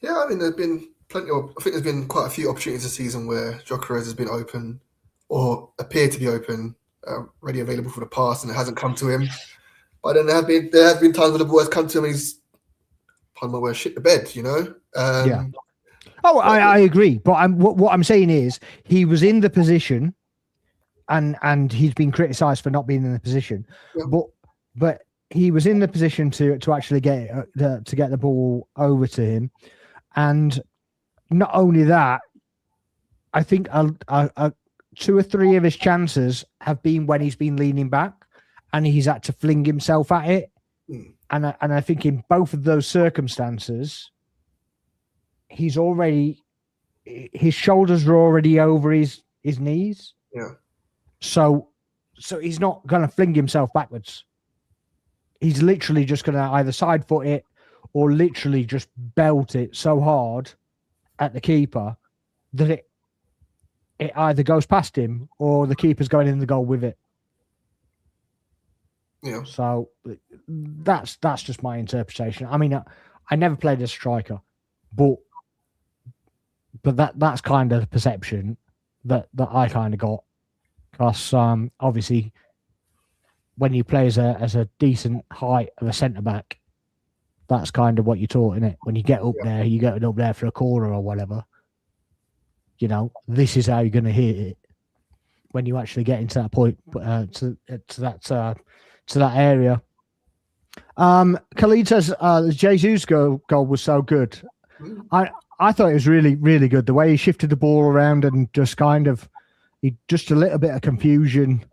Yeah, I mean, there's been plenty of. I think there's been quite a few opportunities this season where Gyökeres has been open or appeared to be open, ready available for the pass, and it hasn't come to him. But then there have been times where the ball has come to him and he's, pardon my word, shit the bed, Yeah. Oh, I agree. But what I'm saying is he was in the position and he's been criticised for not being in the position, Yeah. but he was in the position to actually get the ball over to him, and not only that, I think 2 or 3 of his chances have been when he's been leaning back and he's had to fling himself at it. And I think in both of those circumstances, his shoulders are already over his knees. Yeah. So he's not going to fling himself backwards. He's literally just going to either side foot it or literally just belt it so hard at the keeper that it either goes past him or the keeper's going in the goal with it. Yeah. So that's just my interpretation. I mean, I never played as a striker, but that's kind of the perception that I kind of got. Because obviously, when you play as a decent height of a centre back, that's kind of what you're taught, isn't it? When you get up there, you get up there for a corner or whatever. You know, this is how you're going to hit it when you actually get into that point, to that area. Khalid says Jesus' goal was so good. I thought it was really, really good. The way he shifted the ball around and just kind of, just a little bit of confusion,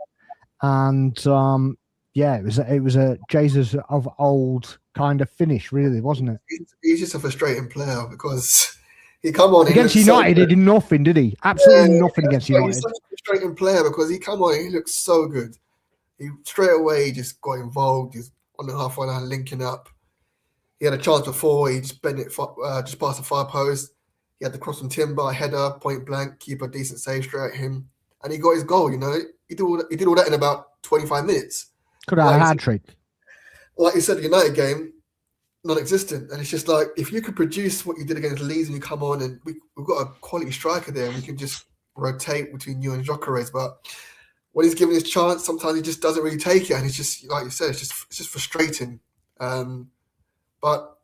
and it was a Jesus of old kind of finish, really, wasn't it? He's just a frustrating player because he come on against United. He did nothing, did he? Absolutely nothing against United. He's such a frustrating player because he come on. He looks so good. He straight away just got involved. He's on the halfway line linking up. He had a chance before. He just bent it just past the far post. He had the cross from Timber, header, point blank, keeper, decent save straight at him, and he got his goal. You know, he did all that in about 25 minutes. Could have had a hat trick. Like you said, the United game, non-existent. And it's just like, if you could produce what you did against Leeds and you come on and we've got a quality striker there and we can just rotate between you and Gyökeres. But when he's given his chance, sometimes he just doesn't really take it. And it's just, like you said, it's just frustrating. But,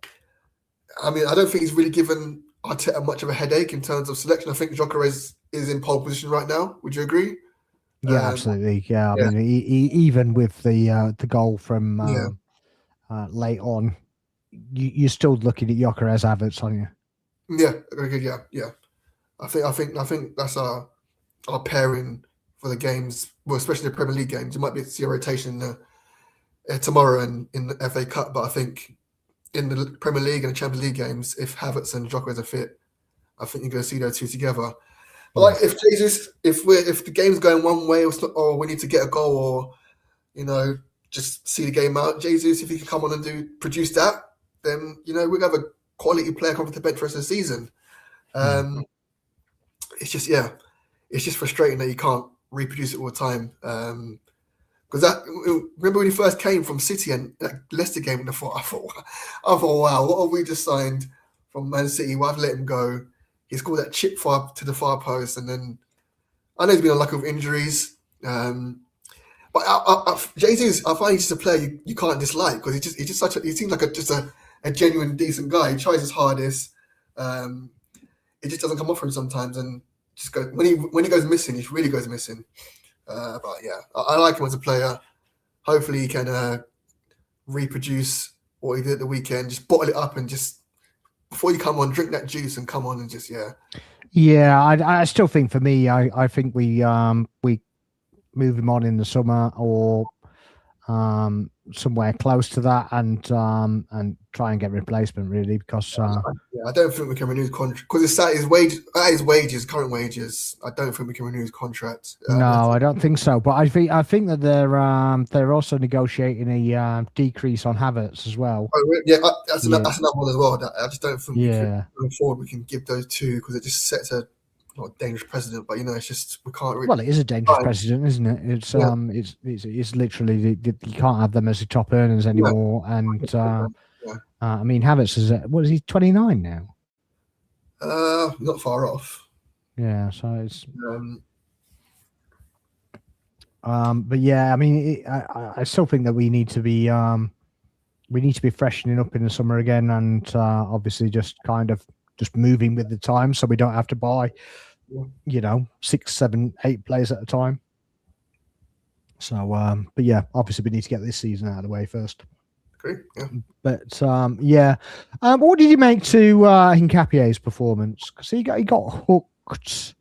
I mean, I don't think he's really given Arteta much of a headache in terms of selection. I think Gyökeres is in pole position right now. Would you agree? Yeah, absolutely. Yeah, I mean, even with the goal from late on, you're still looking at Gyökeres, Havertz, aren't you? Yeah. I think that's our pairing for the games. Well, especially the Premier League games. You might be see a rotation tomorrow in the FA Cup, but I think in the Premier League and the Champions League games, if Havertz and Gyökeres are fit, I think you're going to see those two together. But like if the game's going one way or we need to get a goal or just see the game out, Jesus, if he can come on and produce that, then we're gonna have a quality player come to the bench for the rest of the season. It's just frustrating that you can't reproduce it all the time. Because remember when he first came from City and that Leicester game, I thought, wow, what have we just signed from Man City? Why have let him go? He scored that chip to the far post, and then I know he's been on lack of injuries. But Jesus, I find he's just a player you can't dislike because he seems like just a genuine decent guy. He tries his hardest. It just doesn't come off for him sometimes, and just when he goes missing, he really goes missing. But yeah, I like him as a player. Hopefully, he can reproduce what he did at the weekend. Just bottle it up and just before you come on, drink that juice and come on and just Yeah, I still think for me, I think we move him on in the summer or somewhere close to that and try and get replacement really because I don't think we can renew his contract because it's at his current wages. I don't think we can renew his contract. No, I don't think so. But I think that they're also negotiating a decrease on Havertz as well. Oh, yeah, that's another one as well. I just don't think going forward we can give those two because it just sets a not a dangerous precedent, but it's just we can't really. Well, it is a dangerous precedent, isn't it? It's literally you can't have them as the top earners anymore. And I mean, Havertz is what is he 29 now? Not far off. Yeah, so it's. But yeah, I mean, I still think that we need to be freshening up in the summer again, and obviously just kind of moving with the time, so we don't have to buy, 6, 7, 8 players at a time. So, but yeah, obviously we need to get this season out of the way first. Agree. Yeah. But yeah, what did you make to Hincapie's performance? Because he got hooked. What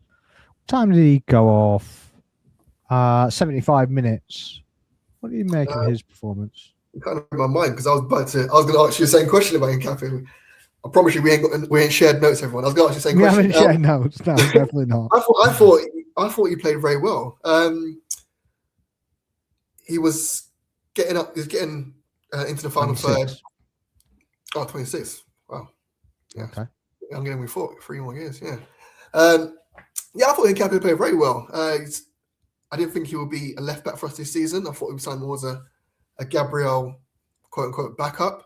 time did he go off? 75 minutes. What did you make of his performance? It kind of in my mind because I was going to ask you the same question about Hincapie. I promise you, we ain't shared notes, everyone. I was going to ask you the same question. We haven't shared notes. No, definitely not. I thought he played very well. He was getting up. He's getting into the final 26. third. Oh, 26. Wow. Yeah. Okay. I'm getting with 3 more years. Yeah. Yeah, I thought Hincapie played very well. I didn't think he would be a left back for us this season. I thought he would sign more as a Gabriel, quote unquote, backup.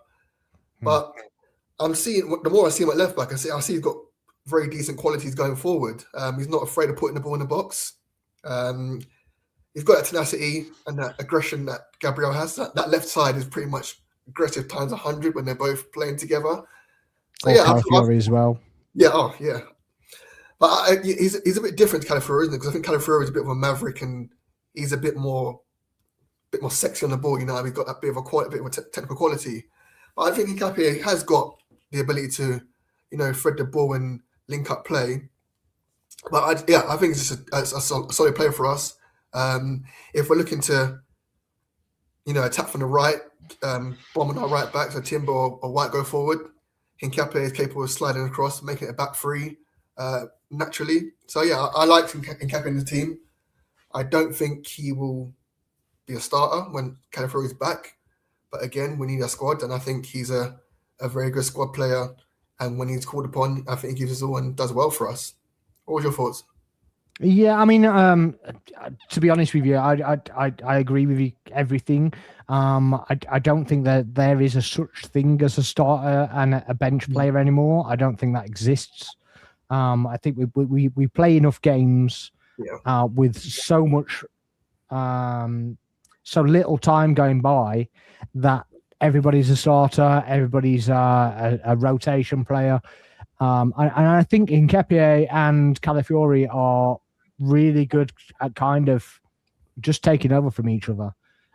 But I'm seeing, the more I see him at left back, I see he's got very decent qualities going forward. He's not afraid of putting the ball in the box. He's got that tenacity and that aggression that Gabriel has. That left side is pretty much aggressive times 100 when they're both playing together. So yeah, Calafiori as well. Yeah, yeah. But he's a bit different to Calafiori, isn't it? Because I think Calafiori is a bit of a maverick and he's a bit more sexy on the ball. You know, he's got that bit of a technical quality. But I think Hincapie has got the ability to, you know, thread the ball and link up play. But I think it's just a solid player for us. If we're looking to, you know, attack from the right, bombing our right back, so Timber or White go forward, Hincapie is capable of sliding across, making it a back three naturally. So yeah, I like Hincapie in the team. I don't think he will be a starter when Calafiori is back. But again, we need a squad, and I think he's a very good squad player. And when he's called upon, I think he gives us all and does well for us. What was your thoughts? Yeah, I mean, to be honest with you, I agree with you everything. I don't think that there is a such thing as a starter and a bench player anymore. I don't think that exists. I think we play enough games with so much, so little time going by that everybody's a starter, everybody's a rotation player. And I think Hincapie and Calafiori are really good at kind of just taking over from each other.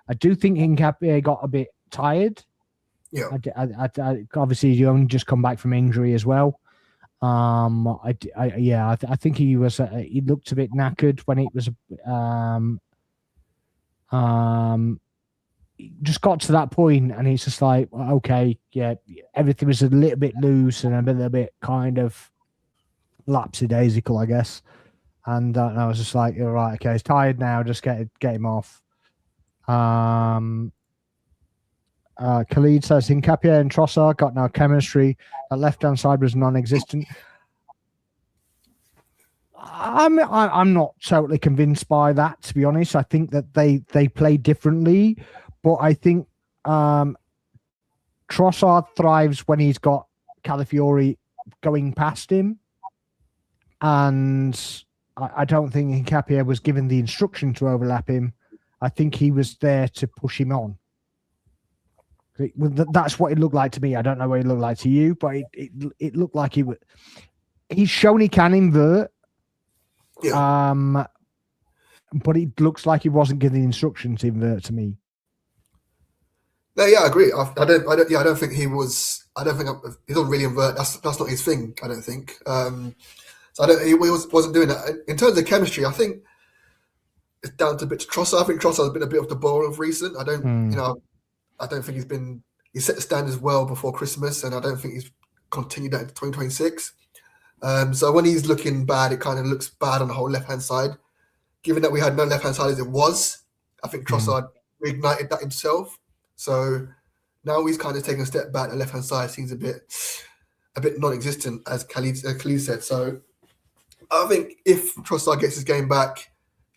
I do think Hincapie got a bit tired. Yeah. I obviously, you only just come back from injury as well. I think he was. He looked a bit knackered when it was. Just got to that point, and he's just like, okay, yeah, everything was a little bit loose and a little bit kind of lapsy-daisical, I guess. And I was just like, you're right, okay, he's tired now, just get him off. Khalid says Hincapie and Trossard got no chemistry. That left-hand side was non-existent. I'm not totally convinced by that, to be honest. I think that they play differently, but I think Trossard thrives when he's got Calafiori going past him, and I don't think Hincapie was given the instruction to overlap him. I think he was there to push him on. That's what it looked like to me. I don't know what it looked like to you, but it looked like he would. He's shown he can invert. Yeah. But it looks like he wasn't given the instructions to invert to me. No, yeah, I agree. I don't think he was. I don't think he doesn't really invert. That's not his thing. I don't think. So he wasn't doing that. In terms of chemistry, I think it's down to a bit to Trossard. I think Trossard has been a bit off the ball of recent. I don't think he set the standards well before Christmas, and I don't think he's continued that into 2026. So when he's looking bad, it kind of looks bad on the whole left-hand side. Given that we had no left-hand side as it was, I think Trossard reignited that himself. So now he's kind of taking a step back. The left-hand side seems a bit non-existent, as Khalid said. So I think if Trossard gets his game back,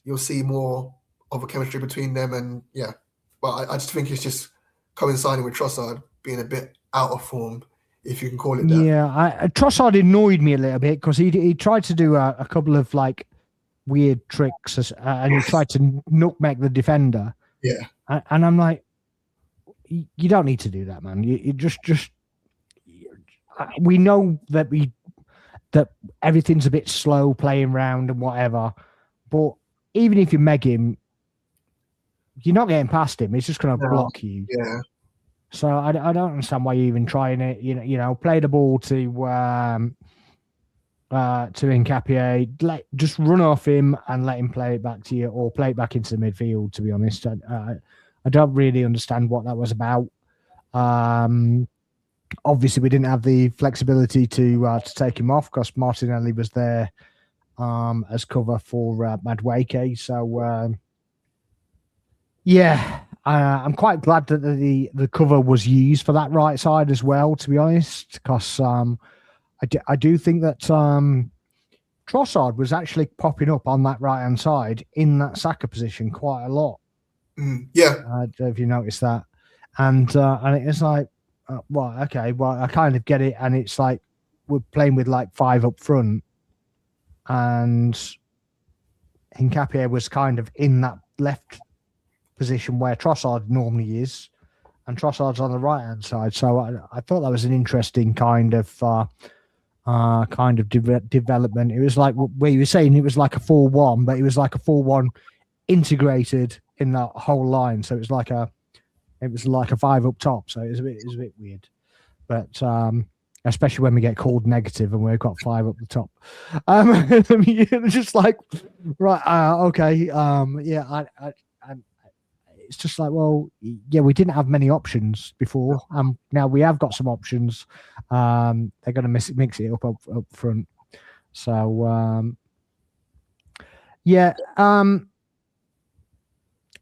you'll see more of a chemistry between them. And yeah, but I just think it's just coinciding with Trossard being a bit out of form, if you can call it that. Yeah, Trossard annoyed me a little bit because he tried to do a couple of like weird tricks and he tried to nutmeg the defender. Yeah, and I'm like, you don't need to do that, man. You just we know that everything's a bit slow playing round and whatever, but even if you meg him, you're not getting past him. He's just going to No. block you. Yeah. So I don't understand why you're even trying it. You know, play the ball to Nketiah, just run off him and let him play it back to you, or play it back into the midfield. To be honest, I don't really understand what that was about. Obviously, we didn't have the flexibility to take him off because Martinelli was there as cover for Madueke. So yeah, I'm quite glad that the cover was used for that right side as well. To be honest, because I do think that Trossard was actually popping up on that right hand side in that Saka position quite a lot. Yeah. I don't know if you noticed that, and it's like, well, okay, well, I kind of get it, and it's like we're playing with like 5 up front, and Nketiah was kind of in that left position where Trossard normally is, and Trossard's on the right hand side. So I thought that was an interesting kind of development. It was like where you were saying it was like a 4-1, but it was like a 4-1 integrated in that whole line. So it was like a 5 up top. So it was a bit weird, but especially when we get called negative and we've got 5 up the top. Just like, right, okay, yeah, it's just like, well, yeah, we didn't have many options before. Now we have got some options. They're going to mix it up front. So, yeah.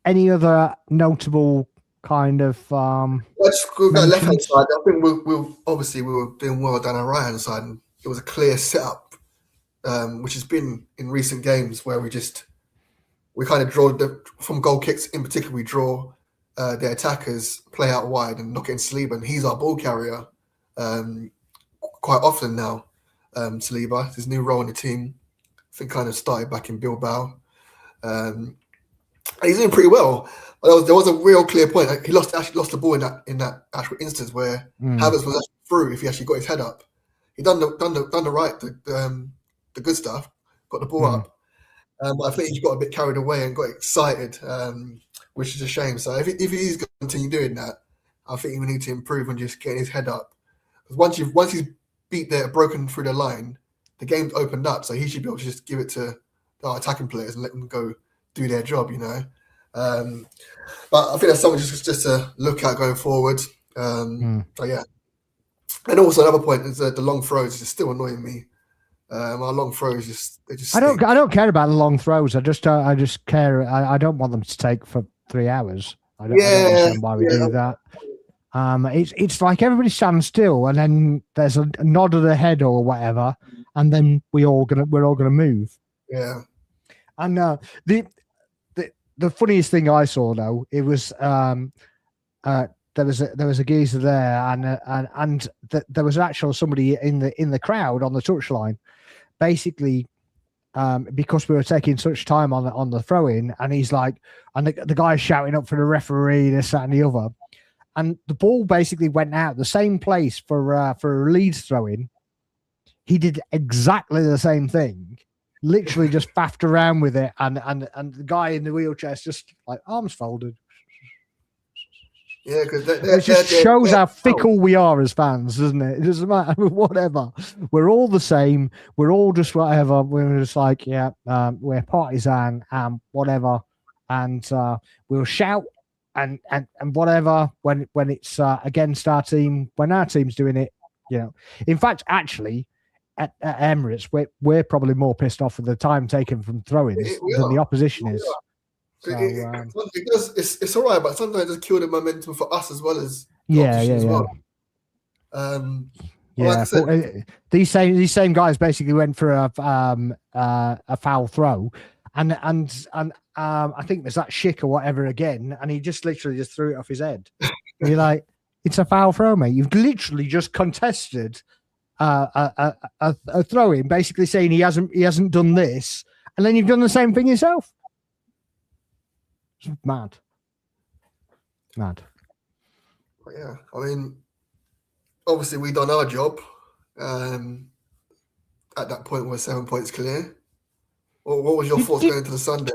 Any other notable kind of Let's go that left hand side. I think we were doing well down our right hand side, and it was a clear setup, which has been in recent games where we kind of draw from goal kicks in particular. We draw the attackers play out wide and knock it in Saliba, and he's our ball carrier quite often now. Saliba, his new role in the team, I think kind of started back in Bilbao. And he's doing pretty well. But there was a real clear point. Like, he actually lost the ball in that actual instance where Havertz was actually through if he actually got his head up. He done the good stuff, got the ball up. But I think he got a bit carried away and got excited, which is a shame. So if he's going to continue doing that, I think he will need to improve on just getting his head up. Because once he's broken through the line, the game's opened up. So he should be able to just give it to our attacking players and let them go do their job, you know. But I think that's something just to look at going forward. So yeah. And also another point is that the long throws is still annoying me. Our long throws I don't care about the long throws. I just care. I don't want them to take for 3 hours. I don't understand why we do that. It's like everybody stands still, and then there's a nod of the head or whatever, and then we're all gonna move. Yeah. And the funniest thing I saw though, it was there was a geezer there, and there was actually somebody in the crowd on the touchline, basically, because we were taking such time on the throw in, and he's like, and the guy's shouting up for the referee, this, that, and the other, and the ball basically went out the same place for a Leeds throw in. He did exactly the same thing. Literally just faffed around with it, and the guy in the wheelchair's just like arms folded. Yeah, because it just shows how fickle we are as fans, doesn't it? It doesn't matter, whatever. We're all the same. We're all just whatever. We're just like, yeah, we're partisan and whatever, and we'll shout and whatever when it's against our team, when our team's doing it, you know. In fact, actually, at Emirates, we're probably more pissed off with the time taken from throw-ins than the opposition is. So, it's all right, but sometimes it just kill the momentum for us as well as as well. Like said, these same guys basically went for a foul throw, and I think there's that Schick or whatever again, and he just literally just threw it off his head. And you're like, it's a foul throw, mate. You've literally just contested a throw-in, basically saying he hasn't done this, and then you've done the same thing yourself. It's mad. Yeah, I mean, obviously we done our job. At that point, we're 7 points clear. What was your thoughts going into the Sunday?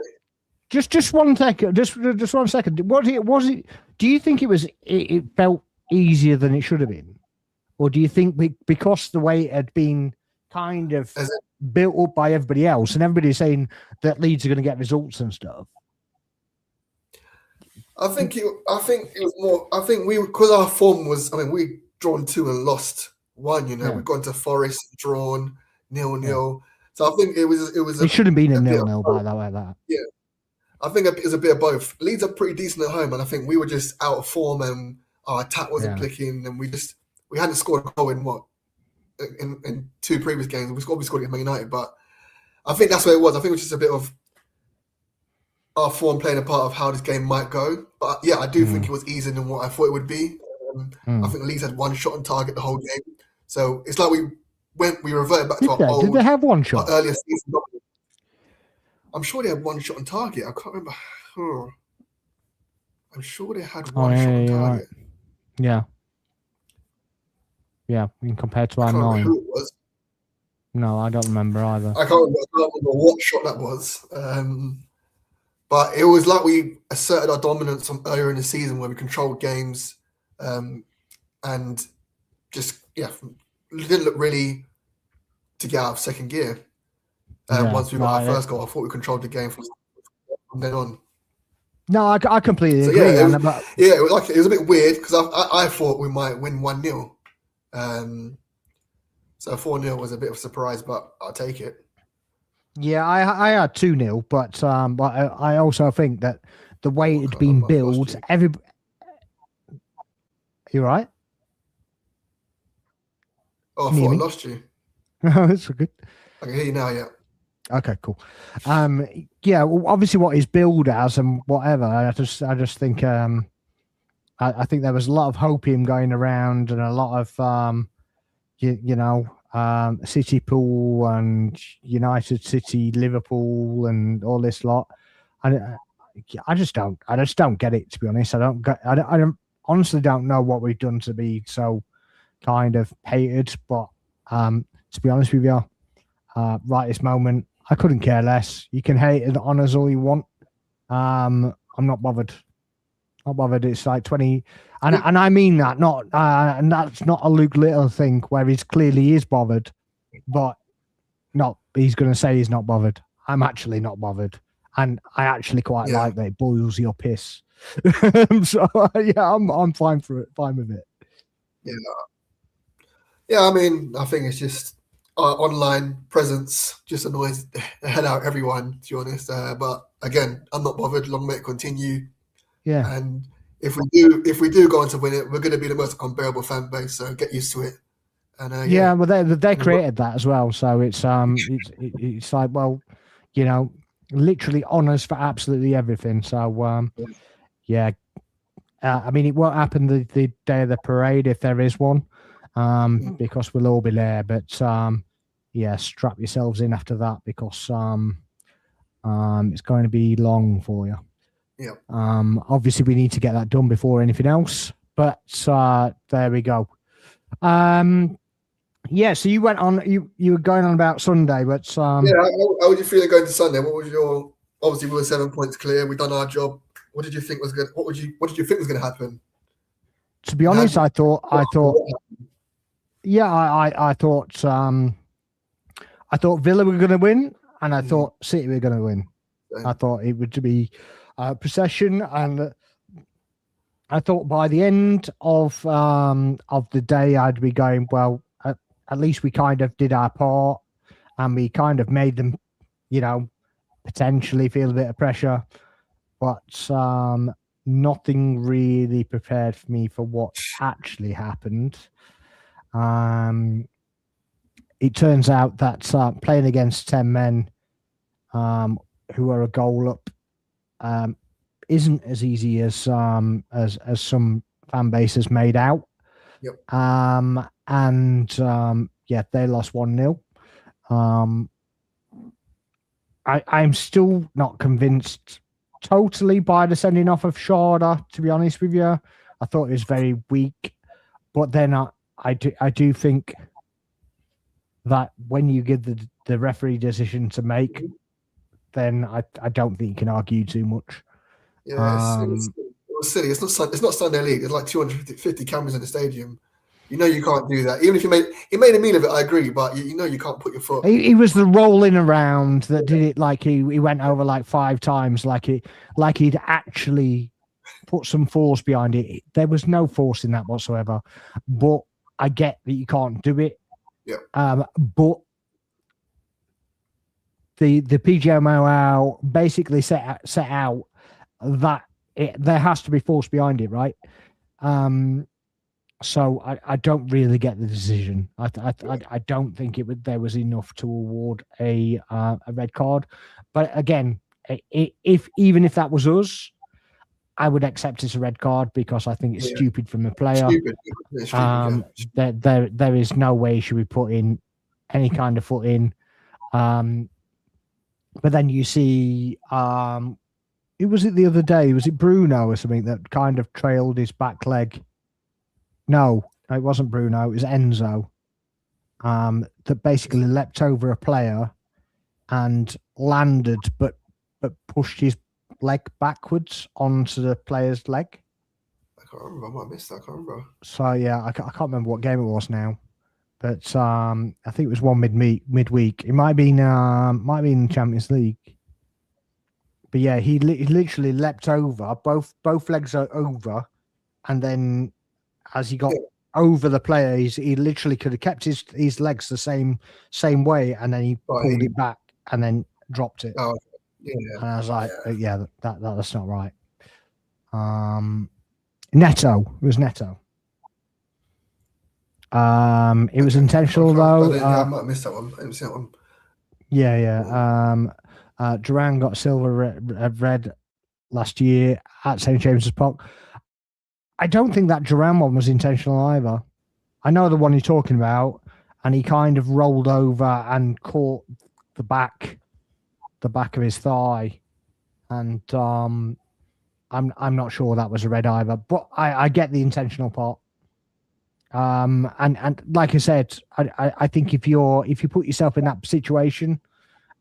Just 1 second. Just 1 second. Was it? Do you think it felt easier than it should have been, or do you think because the way it had been kind of built up by everybody else, and everybody's saying that Leeds are going to get results and stuff? I think it was more. I think because our form was. I mean, we drawn 2 and lost 1. We've gone to Forest, drawn 0-0. Yeah. So I think it was. It should have been a 0-0 by that way. Yeah, I think it was a bit of both. Leeds are pretty decent at home, and I think we were just out of form, and our attack wasn't clicking, and we hadn't scored a goal in in 2 previous games. We scored against Man United, but I think that's where it was. I think it was just a bit of our form playing a part of how this game might go. But yeah, I do think it was easier than what I thought it would be. I think Leeds had 1 shot on target the whole game, so it's like we reverted back to our old. Did they have 1 shot? Earlier season. I'm sure they had 1 shot on target. I can't remember. I'm sure they had 1 shot on target. Right. Yeah, in compared to our 9. Remember who it was. No, I don't remember either. I can't remember what shot that was. But it was like we asserted our dominance earlier in the season where we controlled games and just, didn't look really to get out of second gear. Once we got our first goal, I thought we controlled the game from then on. No, I completely agree. It was a bit weird because I thought we might win 1-0. So 4-0 was a bit of a surprise, but I'll take it. Yeah, I had 2-0, but I also think that the way it'd been built, you right? Oh, I thought I lost you. Oh, that's good. I can hear you now, yeah. Okay, cool. Well, obviously what he's billed as and whatever, I just think I think there was a lot of hopium going around and a lot of City Pool and United City, Liverpool and all this lot. I just don't get it, to be honest. I honestly don't know what we've done to be so kind of hated, but to be honest with you, right this moment, I couldn't care less. You can hate it on us all you want. I'm not bothered. Not bothered. It's like 20, and I mean that not, and that's not a Luke Little thing where he's clearly is bothered, but not. He's going to say he's not bothered. I'm actually not bothered, and I actually quite like that it boils your piss. So I'm fine for it. Fine with it. Yeah. I mean, I think it's just our online presence just annoys the hell out of everyone, to be honest. But again, I'm not bothered. Long may it continue. Yeah. And if we do go on to win it, we're going to be the most unbearable fan base. So get used to it. And well, they created that as well. So it's like, well, literally honours for absolutely everything. So I mean, it won't happen the day of the parade if there is one. Because we'll all be there, but strap yourselves in after that because it's going to be long for you. Yeah. Obviously we need to get that done before anything else, but there we go. So you went on. You were going on about Sunday, but how would you feel going to Sunday? What was your? Obviously, we were 7 points clear. We've done our job. What did you think was good? What did you think was going to happen? To be honest, I thought. Yeah, I thought Villa were going to win, and I thought City were going to win. I thought it would be a procession, and I thought by the end of the day, I'd be going, well, at least we kind of did our part, and we kind of made them, potentially feel a bit of pressure, but nothing really prepared for me for what actually happened. It turns out that playing against 10 men who are a goal up isn't as easy as some fan bases made out. Yep. They lost 1-0. I'm still not convinced totally by the sending off of Shorter, to be honest with you. I thought it was very weak, but then I do think that when you give the referee decision to make, then I don't think you can argue too much. Yeah, it was silly. It's not Sunday League. There's like 250 cameras in the stadium. You know you can't do that. Even if he made a meal of it, I agree. But you know you can't put your foot. He was the rolling around that did it. Like he went over like 5 times. Like he'd actually put some force behind it. There was no force in that whatsoever. But I get that you can't do it. Yeah. But the PGMOL basically set out that there has to be force behind it, right? So I don't really get the decision. I don't think there was enough to award a red card. But again, even if that was us, I would accept it's a red card because I think it's stupid from a player. There is no way he should be put in any kind of foot in. But then you see, who was it the other day? Was it Bruno or something that kind of trailed his back leg? No, it wasn't Bruno. It was Enzo. That basically leapt over a player and landed, but pushed his leg backwards onto the player's leg. I can't remember. I might have missed that. I can't remember. So yeah, I can't remember what game it was now, but I think it was one midweek. It might have been the Champions League. But yeah, he literally leapt over, both legs are over, and then as he got over the player, he literally could have kept his legs the same way, and then he pulled it back and then dropped it. Oh, yeah. And I was like, that's not right. Neto. It was Neto. It was intentional though. I might have missed that one. I didn't see that one. Yeah. Duran got silver red last year at St James's Park. I don't think that Duran one was intentional either. I know the one you're talking about, and he kind of rolled over and caught the back of his thigh, and I'm not sure that was a red either. But I get the intentional part. And like I said, I think if you put yourself in that situation,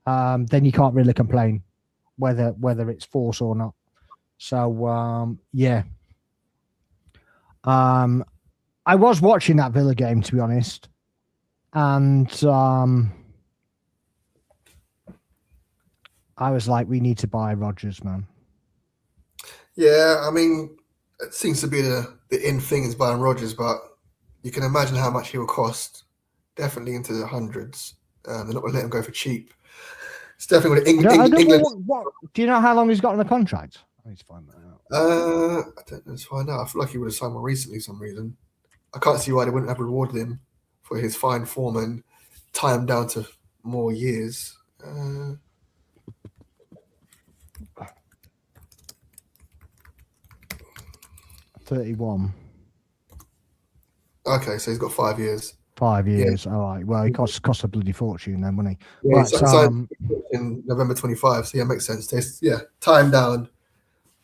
then you can't really complain whether it's force or not. So yeah. I was watching that Villa game, to be honest, and I was like, we need to buy Rodgers, man. Yeah, I mean, it seems to be the in thing is buying Rodgers, but you can imagine how much he will cost. Definitely into the hundreds. They're not going to let him go for cheap. It's definitely what England. Do you know how long he's got on the contract? I need to find that out. I don't know. Let's find out. I feel like he would have signed one recently for some reason. I can't see why they wouldn't have rewarded him for his fine form and tie him down to more years. 31. Okay, so he's got 5 years. 5 years. Yeah. All right. Well, he cost a bloody fortune then, wouldn't he? Yeah, signed in November 25. So yeah, makes sense. Tie him down,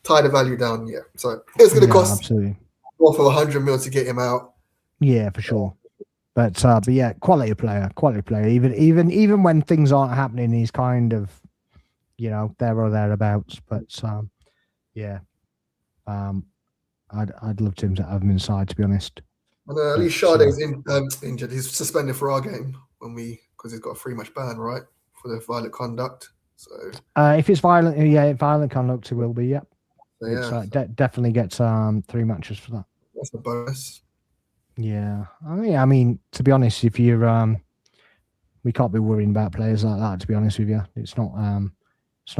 tie the value down. Yeah. So it's going to cost absolutely more for 100 mil to get him out. Yeah, for sure. But yeah, quality player. Even when things aren't happening, he's kind of, there or thereabouts. But yeah, I'd love to have him inside, to be honest. And at least Sade's injured. He's suspended for our game because he's got a 3-match ban, right, for the violent conduct. So if it's violent, violent conduct, it will be. Yep. So, yeah, definitely gets 3 matches for that. That's a bonus. Yeah, I mean, to be honest, if you're, we can't be worrying about players like that. To be honest with you, it's not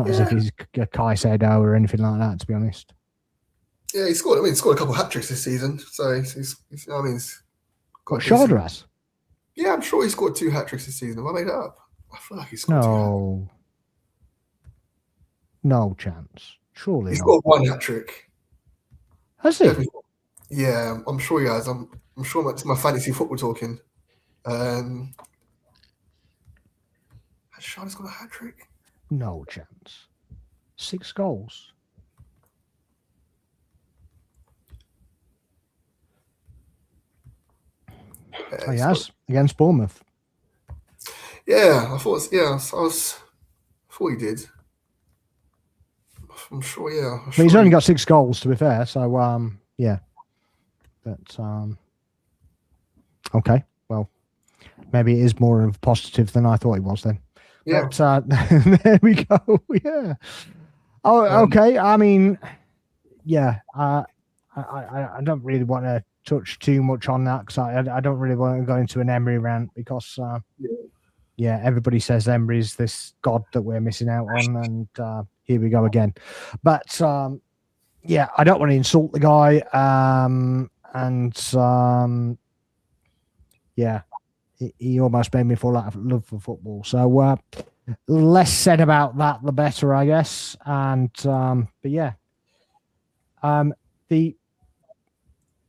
as if he's a Kai Sado or anything like that. To be honest. Yeah, he scored a couple of hat tricks this season. So he's got Shardras. Yeah, I'm sure he scored 2 hat tricks this season. Have I made it up? I feel like he scored 2. No chance. Surely he scored 1 hat trick. Has he? Yeah, I'm sure he has. I'm sure it's my fantasy football talking. Has Shardras got a hat trick? No chance. 6 goals. Oh, yes, against Bournemouth. Yeah, I thought he did. I'm sure. Yeah, but he's only got 6 goals, to be fair. So yeah, but okay. Well, maybe it is more of a positive than I thought it was then. Yeah. But there we go. Yeah. Oh, okay. I mean, yeah. I don't really want to touch too much on that because I don't really want to go into an Emery rant because yeah, everybody says Emery's this god that we're missing out on, and here we go again. But yeah, I don't want to insult the guy, and yeah, he almost made me fall out of love for football. So less said about that, the better, I guess. And but yeah, the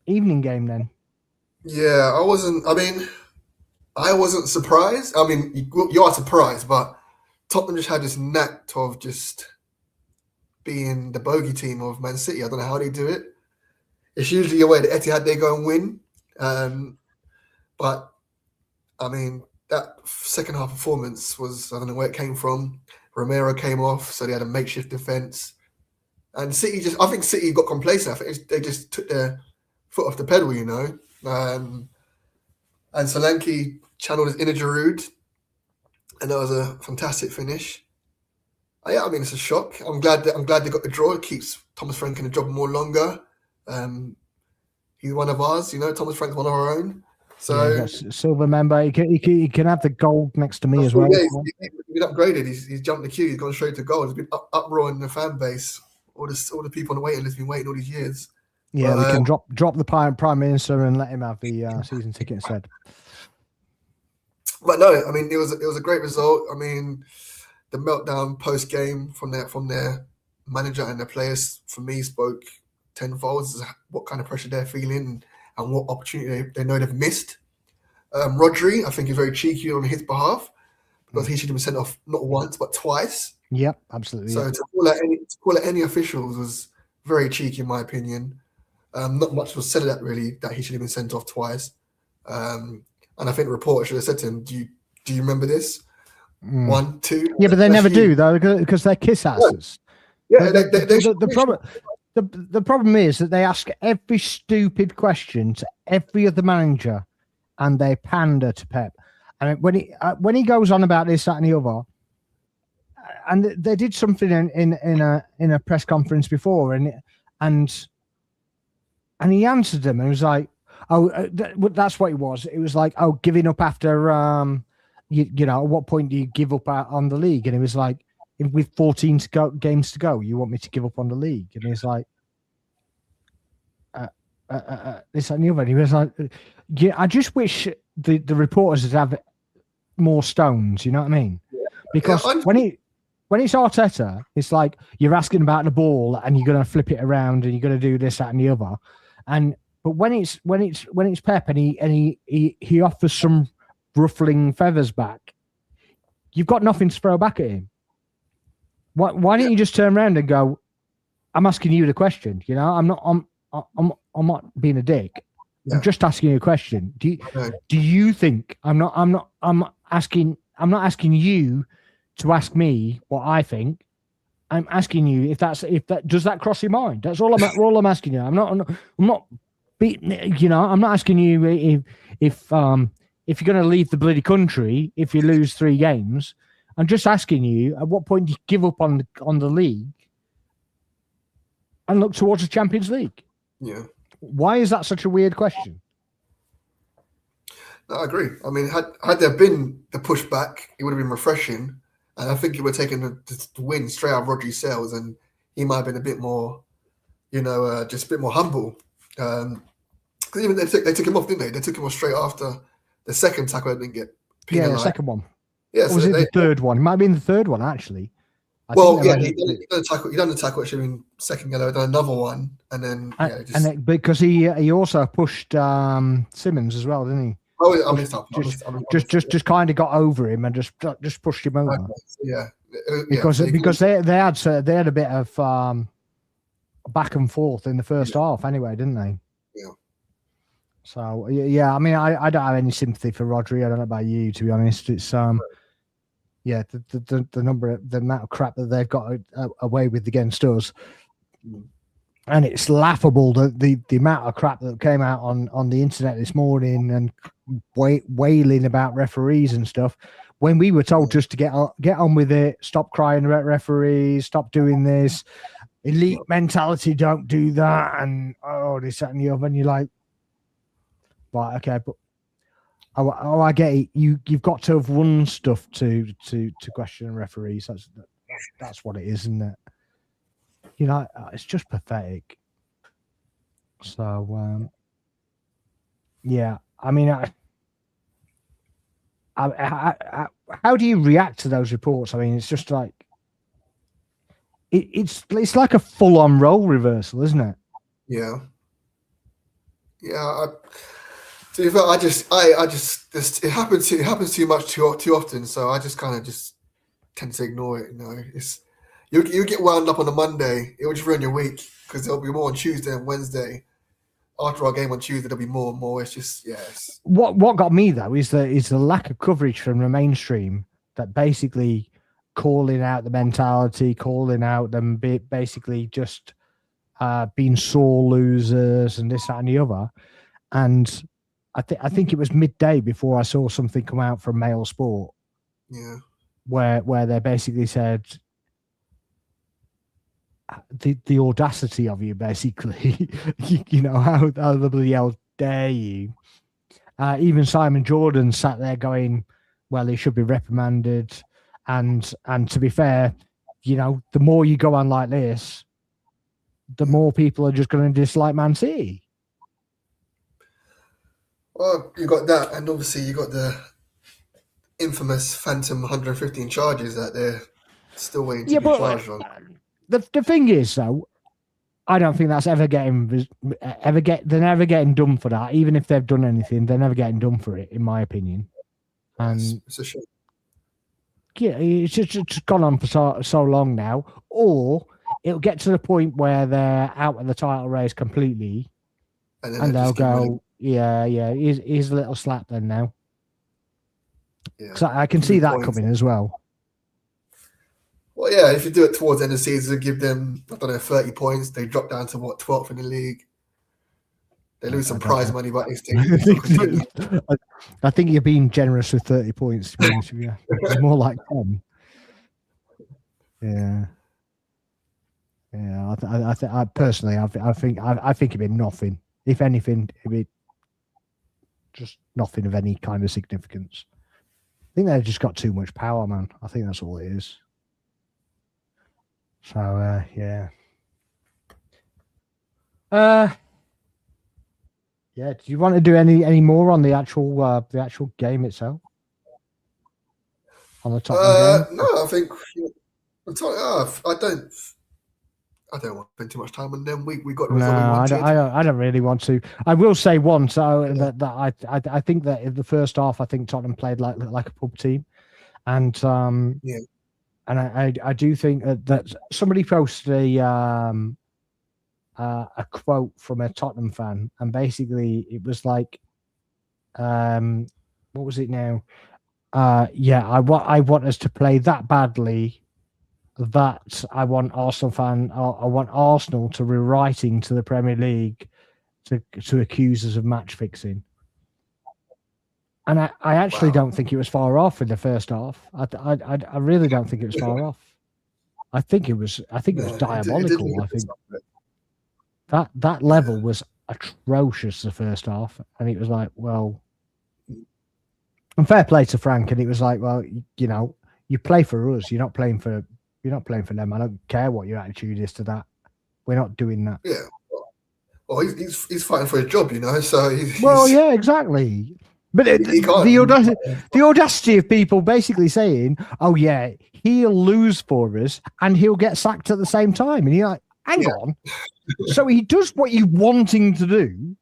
evening game then. Yeah, I wasn't surprised. I mean, you are surprised, but Tottenham just had this knack of just being the bogey team of Man City. I don't know how they do it. It's usually a way that Etihad they go and win. But I mean, that second half performance was, I don't know where it came from. Romero came off, so they had a makeshift defense. And City I think City got complacent. I think they just took their foot off the pedal, you know. And Solanke channeled his inner Giroud, and that was a fantastic finish. Yeah, I mean, it's a shock. I'm glad they got the draw. It keeps Thomas Frank in the job more longer. He's one of ours, you know. Thomas Frank's one of our own. So yeah, silver member. He can have the gold next to me as well. Yeah, he's been upgraded. He's jumped the queue. He's gone straight to gold. There's been uproar in the fan base. All the people on the waiting list have been waiting all these years. Yeah, we can drop the prime minister and let him have the season ticket instead. But no, I mean, it was a great result. I mean, the meltdown post game from their manager and their players, for me, spoke tenfold. What kind of pressure they're feeling and what opportunity they know they've missed. Rodri, I think, is very cheeky on his behalf because he should have been sent off not once but twice. Yep, absolutely. So to call out any officials was very cheeky, in my opinion. Not much was said of that, really, that he should have been sent off twice. And I think the reporter should have said to him, "Do you remember this? 1, 2." Yeah, but they never do though because they're kiss asses. Yeah, the problem is that they ask every stupid question to every other manager, and they pander to Pep. And when he goes on about this, that, and the other, and they did something in a press conference before, and he answered them and it was like, oh, that's what it was. It was like, oh, giving up after you know, at what point do you give up on the league? And it was like, with 14 games to go, you want me to give up on the league? And he's like, this and the other. And he was like, yeah, I just wish the reporters would have more stones. You know what I mean? Because when it's Arteta, it's like you're asking about the ball and you're going to flip it around and you're going to do this, that, and the other. But when it's Pep and he offers some ruffling feathers back, you've got nothing to throw back at him. Why don't you just turn around and go, I'm asking you the question, you know, I'm not being a dick. Yeah. I'm just asking you a question. Do you think I'm not asking you to ask me what I think. I'm asking you if that does that cross your mind? That's all I'm asking you. I'm not beating, you know, I'm not asking you if you're going to leave the bloody country if you lose 3 games. I'm just asking you, at what point do you give up on the league and look towards the Champions League? Yeah. Why is that such a weird question? No, I agree. I mean, had there been the pushback, it would have been refreshing. And I think it would have taken the win straight out of Rodri's sails, and he might have been a bit more, you know, just a bit more humble. Because even they took him off, didn't they? They took him off straight after the second tackle. Didn't get penalised. Yeah, the second one. Yeah, or was it the third one? It might have been the third one, actually. He done the tackle. It should have been second yellow. Done another one, and then because he also pushed Simmons as well, didn't he? Oh, I missed up. Just kind of got over him and just pushed him over. Okay. Yeah, because they had a bit of back and forth in the first half anyway, didn't they? Yeah. So yeah, I mean, I don't have any sympathy for Rodri. I don't know about you, to be honest. It's Yeah, the amount of crap that they've got away with against us, and it's laughable the amount of crap that came out on the internet this morning and wailing about referees and stuff. When we were told just to get on with it, stop crying about referees, stop doing this, elite mentality, don't do that, and this, that, and the other, and you're like, right, okay, but I get it. You've got to have won stuff to question referees. That's what it is, isn't it? You know, it's just pathetic. So, yeah, I mean, how do you react to those reports? I mean, it's just like it's like a full-on role reversal, isn't it? Yeah. To be fair, I just it happens too much too often. So I just kind of just tend to ignore it. You know, you get wound up on a Monday, it will just ruin your week because there'll be more on Tuesday and Wednesday. After our game on Tuesday, there'll be more and more. It's just What got me though is the lack of coverage from the mainstream that basically calling out the mentality, calling out them basically just being sore losers and this, that, and the other. And I think it was midday before I saw something come out from Mail Sport. Yeah. Where they basically said the audacity of you, basically, you know, how the bloody hell dare you? Even Simon Jordan sat there going, well, he should be reprimanded. And to be fair, you know, the more you go on like this, the more people are just going to dislike Man City. Well, you got that, and obviously you got the infamous Phantom 115 charges that they're still waiting to be charged on. The thing is, though, I don't think that's they're never getting done for that. Even if they've done anything, they're never getting done for it, in my opinion. And it's a shame. Yeah, it's just gone on for so long now, or it'll get to the point where they're out of the title race completely, and they'll go, here's a little slap then now. Yeah, so I can see that coming as well. Well, yeah, if you do it towards the end of the season, give them, 30 points. They drop down to 12th in the league. They lose some prize money, but I think you're being generous with 30 points. To be honest with you, it's more like 10. Yeah. I personally, I think it'd be nothing. If anything, it'd be just nothing of any kind of significance. I think they've just got too much power, man. I think that's all it is. So, yeah. Yeah. Do you want to do any more on the actual game itself? On the Tottenham game? No, I think I don't want to spend too much time on them. We got the result we wanted. I don't really want to. I will say once that I think that in the first half, I think Tottenham played like a pub team, and and I do think that somebody posted a quote from a Tottenham fan, and basically it was like, what was it now? I want us to play that badly that I want I want Arsenal to be writing to the Premier League to accuse us of match fixing. And I actually don't think it was far off in the first half. I really don't think it was far off. I think it was diabolical. I think that level was atrocious the first half, and it was like, well, and fair play to Frank, and it was like, well, you know, you play for us, you're not playing for them. I don't care what your attitude is to that. We're not doing that. Yeah. Well, he's fighting for his job, you know. So yeah, exactly. But the audacity of people basically saying, "Oh yeah, he'll lose for us and he'll get sacked at the same time," and you're like, "Hang on." So he does what you want him to do,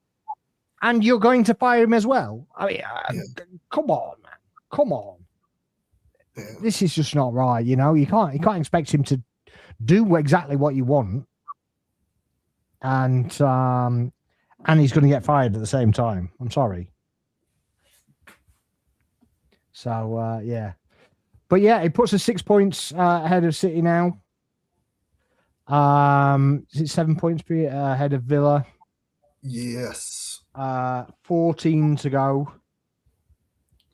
and you're going to fire him as well. I mean, come on, man. Come on. Yeah. This is just not right. You know, you can't expect him to do exactly what you want, and he's going to get fired at the same time. I'm sorry. So yeah. But yeah, it puts us 6 points ahead of City now. Is it 7 points ahead of Villa? Yes. 14 to go.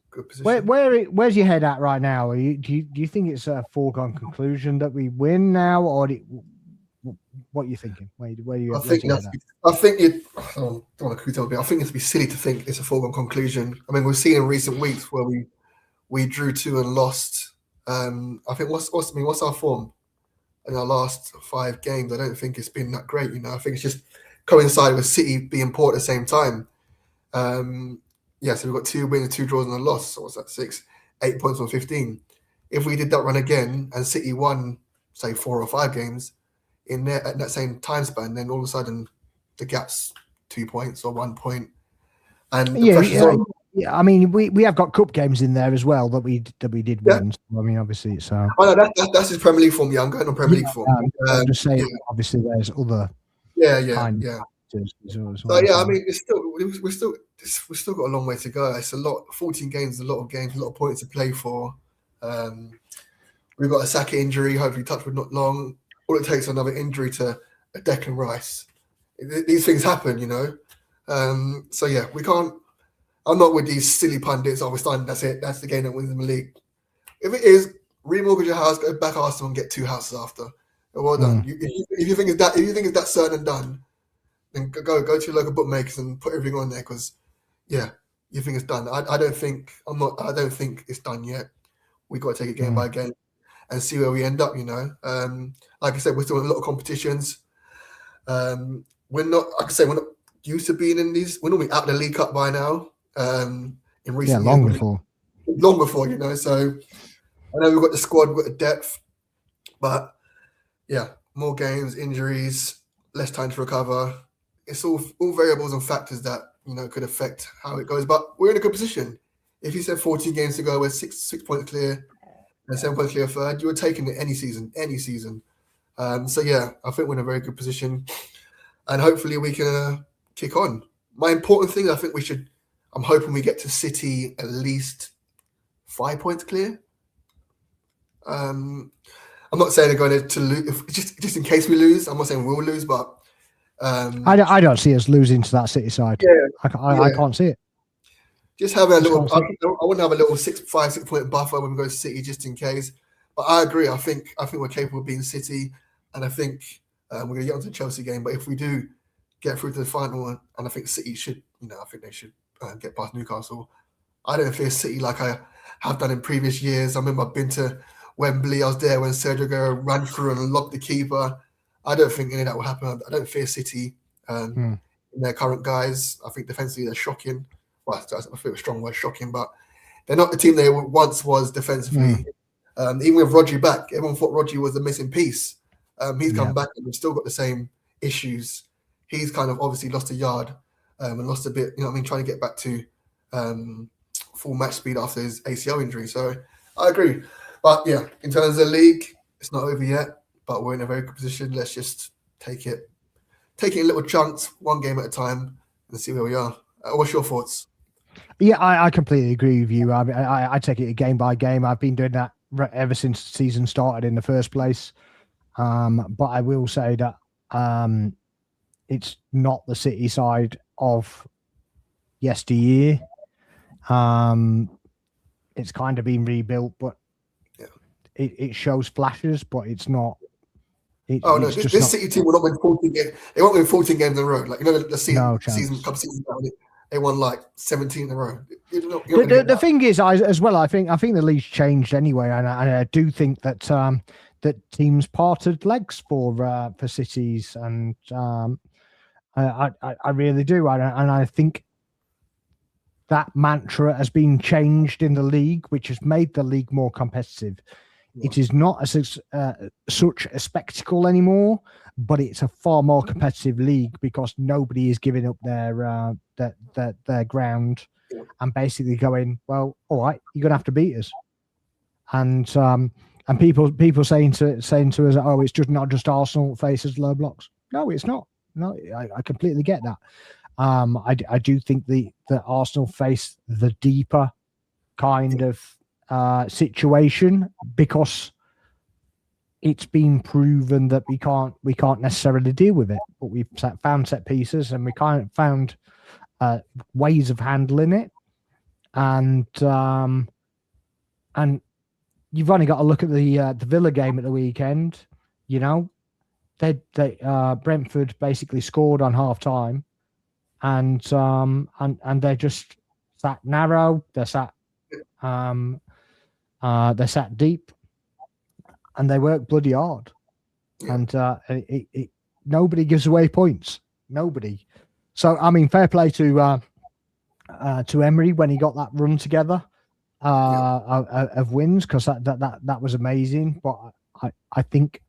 Good position. Where's your head at right now? Do you think it's a foregone conclusion that we win now, or what are you thinking? Where you? I think it. I don't want to tell me. I think it'd be silly to think it's a foregone conclusion. I mean, we've seen in recent weeks where we drew 2 and lost. I think what's our form in our last 5 games? I don't think it's been that great. I think it's just coincided with City being poor at the same time. So we've got 2 wins, 2 draws, and a loss. So what's that? 8 points from 15. If we did that run again and City won, say 4 or 5 games in there at that same time span, then all of a sudden the gap's 2 points or 1 point, and the pressure's on. Yeah, I mean, we have got cup games in there as well that we did win. So, I mean, obviously it's. I know that's his Premier League form. Yeah, I'm going on Premier League form. I'm just saying. Yeah. Obviously, there's other. Yeah. So yeah, I mean, we've still got a long way to go. It's a lot. 14 games, a lot of games, a lot of points to play for. We've got a Saka injury. Hopefully, touch wood not long. All it takes is another injury to a Declan Rice. These things happen, So yeah, we can't. I'm not with these silly pundits. We're starting. That's it. That's the game that wins the league. If it is, remortgage your house, go back Arsenal and get 2 houses after. Well done. If you think it's that certain and done, then go to your local bookmakers and put everything on there because, yeah, you think it's done. I don't think it's done yet. We got to take it game by game and see where we end up. Like I said, we're still in a lot of competitions. We're not. Like I say, we're not used to being in these. We're normally out in the League Cup by now. In recent years, long before. So I know we've got the squad, we've got the depth, but yeah, more games, injuries, less time to recover. It's all variables and factors that could affect how it goes. But we're in a good position. If you said 14 games to go, we're 6 points clear and 7 points clear third, you were taking it any season. So yeah, I think we're in a very good position, and hopefully we can kick on. My important thing, I'm hoping we get to City at least 5 points clear. I'm not saying they're going to lose, just in case we lose. I'm not saying we'll lose, but I don't see us losing to that City side. Yeah, I can't see it. Just having a little. I want to have a little 6 point buffer when we go to City, just in case. But I agree. I think we're capable of being City, and I think we're going to get onto the Chelsea game. But if we do get through to the final, and I think City should, I think they should get past Newcastle. I don't fear City like I have done in previous years. I remember I've been to Wembley. I was there when Sergio Aguero ran through and locked the keeper. I don't think any of that will happen. I don't fear City in their current guys. I think defensively they're shocking. Well, I feel a strong word, shocking, but they're not the team they once was defensively. Even with Rodri back, everyone thought Rodri was the missing piece. He's come back and we've still got the same issues. He's kind of obviously lost a yard and lost a bit, trying to get back to full match speed after his ACL injury. So I agree. But yeah, in terms of the league, it's not over yet, but we're in a very good position. Let's just take it in little chunks, one game at a time, and see where we are. What's your thoughts? Yeah, I completely agree with you. I take it game by game. I've been doing that ever since the season started in the first place. But I will say that it's not the City side of yesteryear. It's kind of been rebuilt, but it shows flashes, but it's not. This City team will not win 14 games. They won't win 14 games in a row. Like the season, couple seasons down, they won like 17 in a row. The thing is, I think the league's changed anyway, and I do think that that teams parted legs for cities, and I really do, and I think that mantra has been changed in the league, which has made the league more competitive. It is not such a spectacle anymore, but it's a far more competitive league because nobody is giving up their ground and basically going, well, all right, you're gonna have to beat us. And people saying to us, oh, it's just not just Arsenal faces low blocks. No, it's not. No, I completely get that. I do think that Arsenal face the deeper kind of situation because it's been proven that we can't necessarily deal with it. But we've found set pieces and we kind of found ways of handling it, and you've only got to look at the Villa game at the weekend. You know, they Brentford basically scored on half time, and they're just sat narrow. They're sat deep, and they work bloody hard. Yeah. And nobody gives away points. Nobody. So I mean, fair play to Emery when he got that run together of wins, because that was amazing. But I think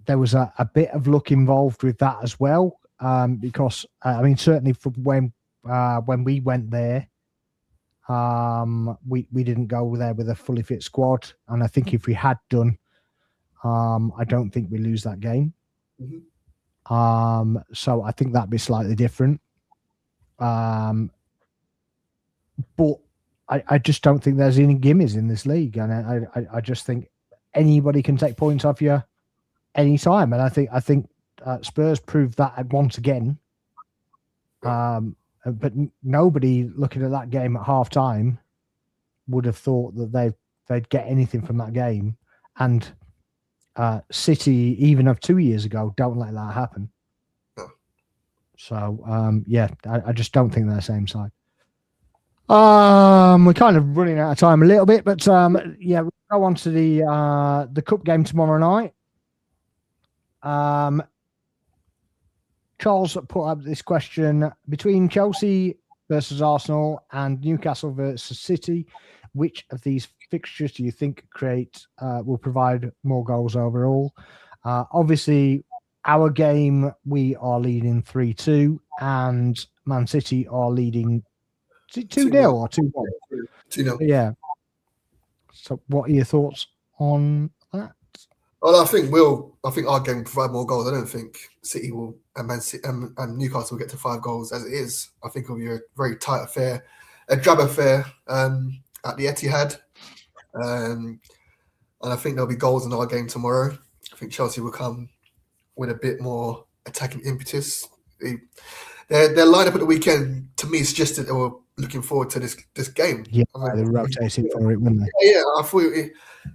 there was a bit of luck involved with that as well, because I mean, certainly for when we went there, we didn't go there with a fully fit squad, and I think if we had done, I don't think we lose that game. Mm-hmm. So I think that'd be slightly different. But I just don't think there's any gimmies in this league, and I just think anybody can take points off you anytime, and I think Spurs proved that once again. But nobody looking at that game at half time would have thought that they'd get anything from that game. And City, even of 2 years ago, don't let that happen. So I just don't think they're the same side. We're kind of running out of time a little bit, but we'll go on to the cup game tomorrow night. Charles put up this question: between Chelsea versus Arsenal and Newcastle versus City, which of these fixtures do you think will provide more goals overall? Obviously, our game, we are leading 3-2, and Man City are leading 2-0 or 2-1? 2-0. Yeah. So what are your thoughts on that? Well, I think our game will provide more goals. I don't think City will and Newcastle will get to 5 goals as it is. I think it'll be a very tight affair, a drab affair at the Etihad. And I think there'll be goals in our game tomorrow. I think Chelsea will come with a bit more attacking impetus. Their lineup at the weekend, to me, suggested they were looking forward to this game. Yeah, they're rotating for it, weren't they? Yeah, I thought it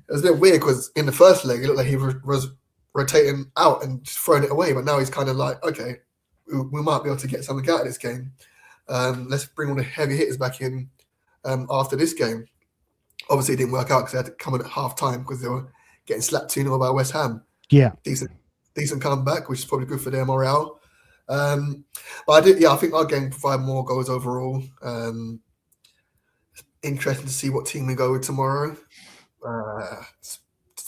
was a bit weird because in the first leg, it looked like he was rotating out and just throwing it away. But now he's kind of like, okay, we might be able to get something out of this game. Let's bring all the heavy hitters back in after this game. Obviously, it didn't work out because they had to come in at half time because they were getting slapped 2-0 by West Ham. Yeah. Decent comeback, which is probably good for their morale. But I think our game will provide more goals overall. Interesting to see what team we go with tomorrow. It's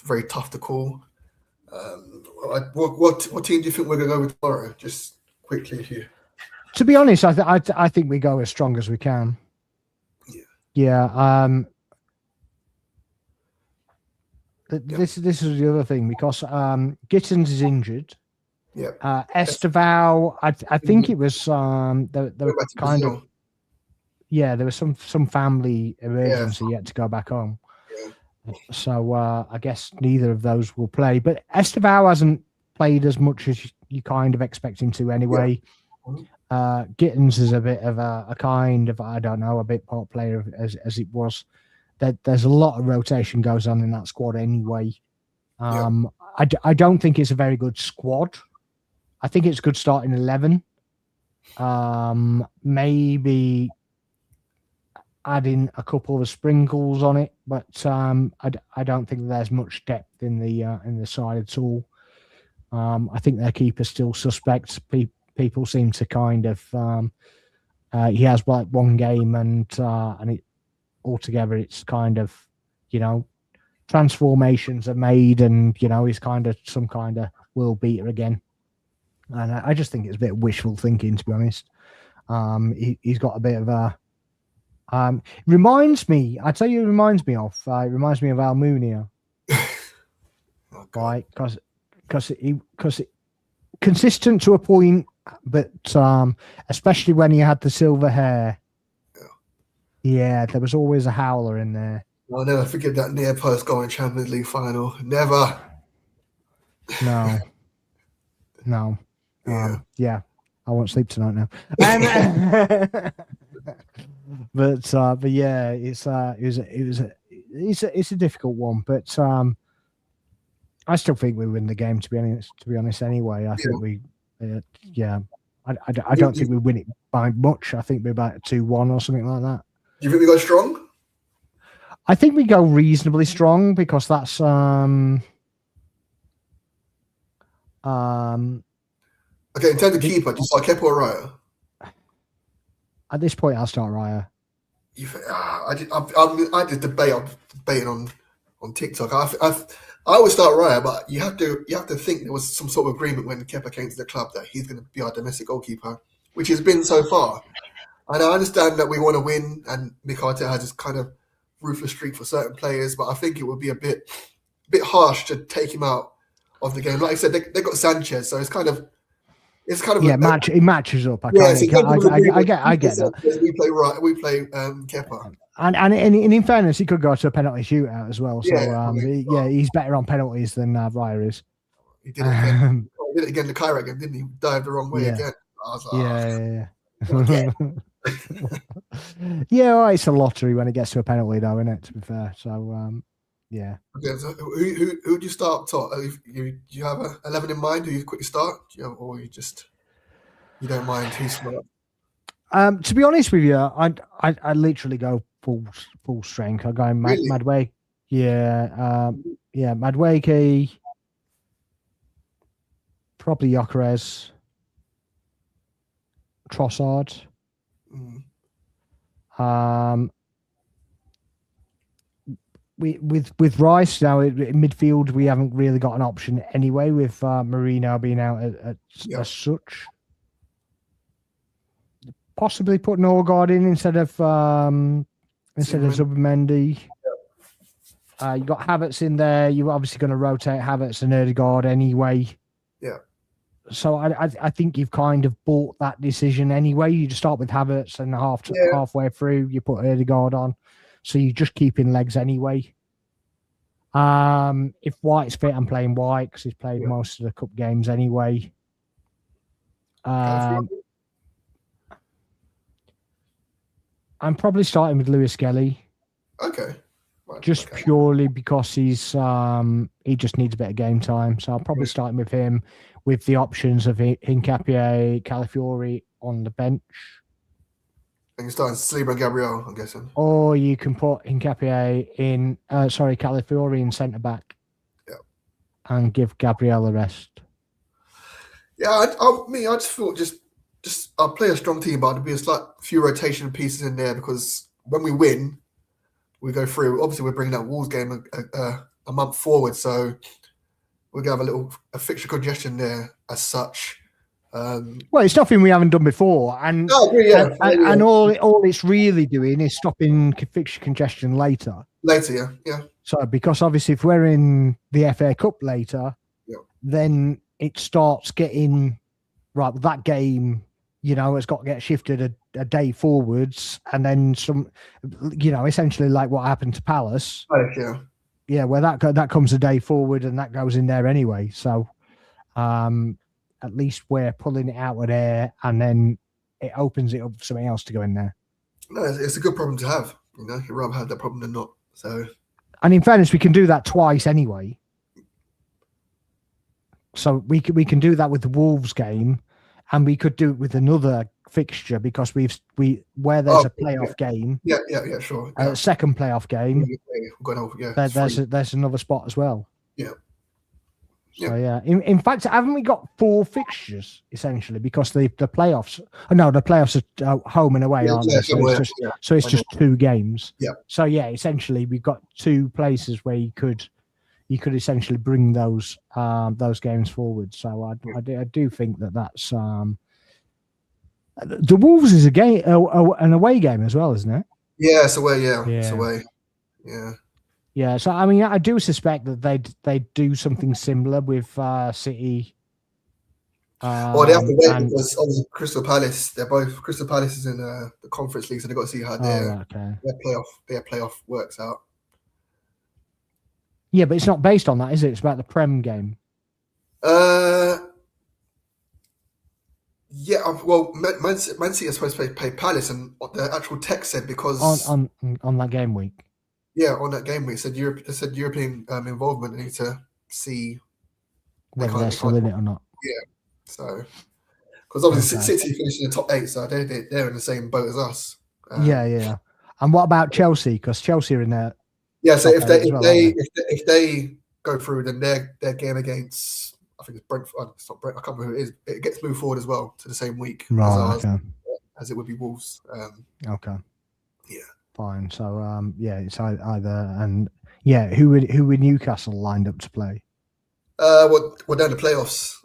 very tough to call. What team do you think we're going to go with tomorrow? Just quickly here. To be honest, I think we go as strong as we can. Yeah. This is the other thing, because Gittins is injured. Yeah. Estevao, I think it was there were kind of there was some family emergency yet to go back home. Yeah. So I guess neither of those will play. But Estevao hasn't played as much as you kind of expect him to anyway. Yeah. Gittins is a bit of a kind of, I don't know, a bit part player as it was. There's a lot of rotation goes on in that squad anyway. I don't think it's a very good squad. I think it's good starting 11. Maybe adding a couple of sprinkles on it, but I don't think there's much depth in the side at all. I think their keeper's still suspect. People seem to kind of he has like one game and it altogether it's kind of, transformations are made and he's kind of some kind of world beater again. And I just think it's a bit of wishful thinking, to be honest. He's got a bit of a reminds me of Almunia. Right, because consistent to a point, but especially when he had the silver hair. Yeah, there was always a howler in there. I'll never forget that near post goal in Champions League final. Never. No. Yeah. Yeah. I won't sleep tonight now. But yeah, it's a difficult one. But I still think we win the game. To be honest, anyway, I think we, I don't think we win it by much. I think we're about 2-1 or something like that. Do you think we go strong? I think we go reasonably strong because that's Okay, in terms of keeper, do you start Kepa or Raya? At this point, I'll start Raya. I did debate. I'm debating on TikTok. I always start Raya, but you have to think there was some sort of agreement when Kepa came to the club that he's going to be our domestic goalkeeper, which has been so far. And I understand that we want to win, and Mikel Arteta has this kind of ruthless streak for certain players, but I think it would be a bit harsh to take him out of the game. Like I said, they got Sanchez, so it's kind of it matches up. I get that. We play Kepa, and in fairness, he could go to a penalty shootout as well. So he's better on penalties than Raya is. He did it again. The Kyra game, didn't he? Dived the wrong way again. I was like, well, it's a lottery when it gets to a penalty, though, isn't it? To be fair, so yeah. Okay, so who do you start top? Do you have an 11 in mind? Who you quickly start? Or you don't mind who's smart? To be honest with you, I literally go full strength. I go Madway. Yeah, Madway, probably Gyökeres, Trossard. With Rice now in midfield, we haven't really got an option anyway. With Marino being out as such, possibly put Norgard in instead of Zubimendi. You got Havertz in there. You're obviously going to rotate Havertz and Ødegaard anyway. Yeah. So I think you've kind of bought that decision anyway. You just start with Havertz and halfway through you put Ødegaard on. So you're just keeping legs anyway. If White's fit, I'm playing White because he's played most of the cup games anyway. I'm probably starting with Lewis Skelly. Okay. Just purely because he just needs a bit of game time. So I'll probably start him with him with the options of Hincapié, Calafiori on the bench. And you're starting Saliba and Gabriel, I'm guessing. Or you can put Hincapié in, Calafiori in centre back. Yeah. And give Gabriel a rest. Yeah, I just thought just I'll play a strong team, but there'll be a slight few rotation pieces in there because when we win, we go through. Obviously, we're bringing that Wolves game a month forward, so we're going to have a fixture congestion there as such. Well, it's nothing we haven't done before, and and all it's really doing is stopping fixture congestion later. Yeah. So because obviously, if we're in the FA Cup later, then it starts getting right. That game, it's got to get shifted a day forwards, and then some, essentially like what happened to Palace. Yeah, where that comes a day forward, and that goes in there anyway. So, at least we're pulling it out of there, and then it opens it up for something else to go in there. No, it's a good problem to have. You'd rather have that problem than not. So, and in fairness, we can do that twice anyway. So we can do that with the Wolves game, and we could do it with another fixture because where there's a playoff game. Yeah, sure. Yeah. Second playoff game. There's another spot as well. Yeah. So yeah, in fact, haven't we got 4 fixtures essentially because the playoffs? No, the playoffs are home and away, aren't they? So it's just 2 games. Yeah. So yeah, essentially we've got 2 places where you could essentially bring those games forward. So I do think that's the Wolves is a game, an away game as well, isn't it? Yeah, it's away. Yeah, it's away. Yeah. Yeah, so I mean, I do suspect that they do something similar with City. They have to wait because obviously Crystal Palace is in the Conference League, so they've got to see how their playoff works out. Yeah, but it's not based on that, is it? It's about the Prem game. Yeah, well, Man City are supposed to play Palace, and the actual text said because on that game week. Yeah, on that game week, they said European involvement. They need to see whether they're still in it or not. Yeah, so because obviously City finished in the top 8, so they're in the same boat as us. Yeah. And what about Chelsea? Because Chelsea are in there. Yeah, so if they go through, then their game against, I think it's Brentford. It's not Brentford. I can't remember who it is. It gets moved forward as well to the same week as ours, as it would be Wolves. Okay. Yeah. Fine. So it's either who would Newcastle lined up to play? Well, they're in the playoffs.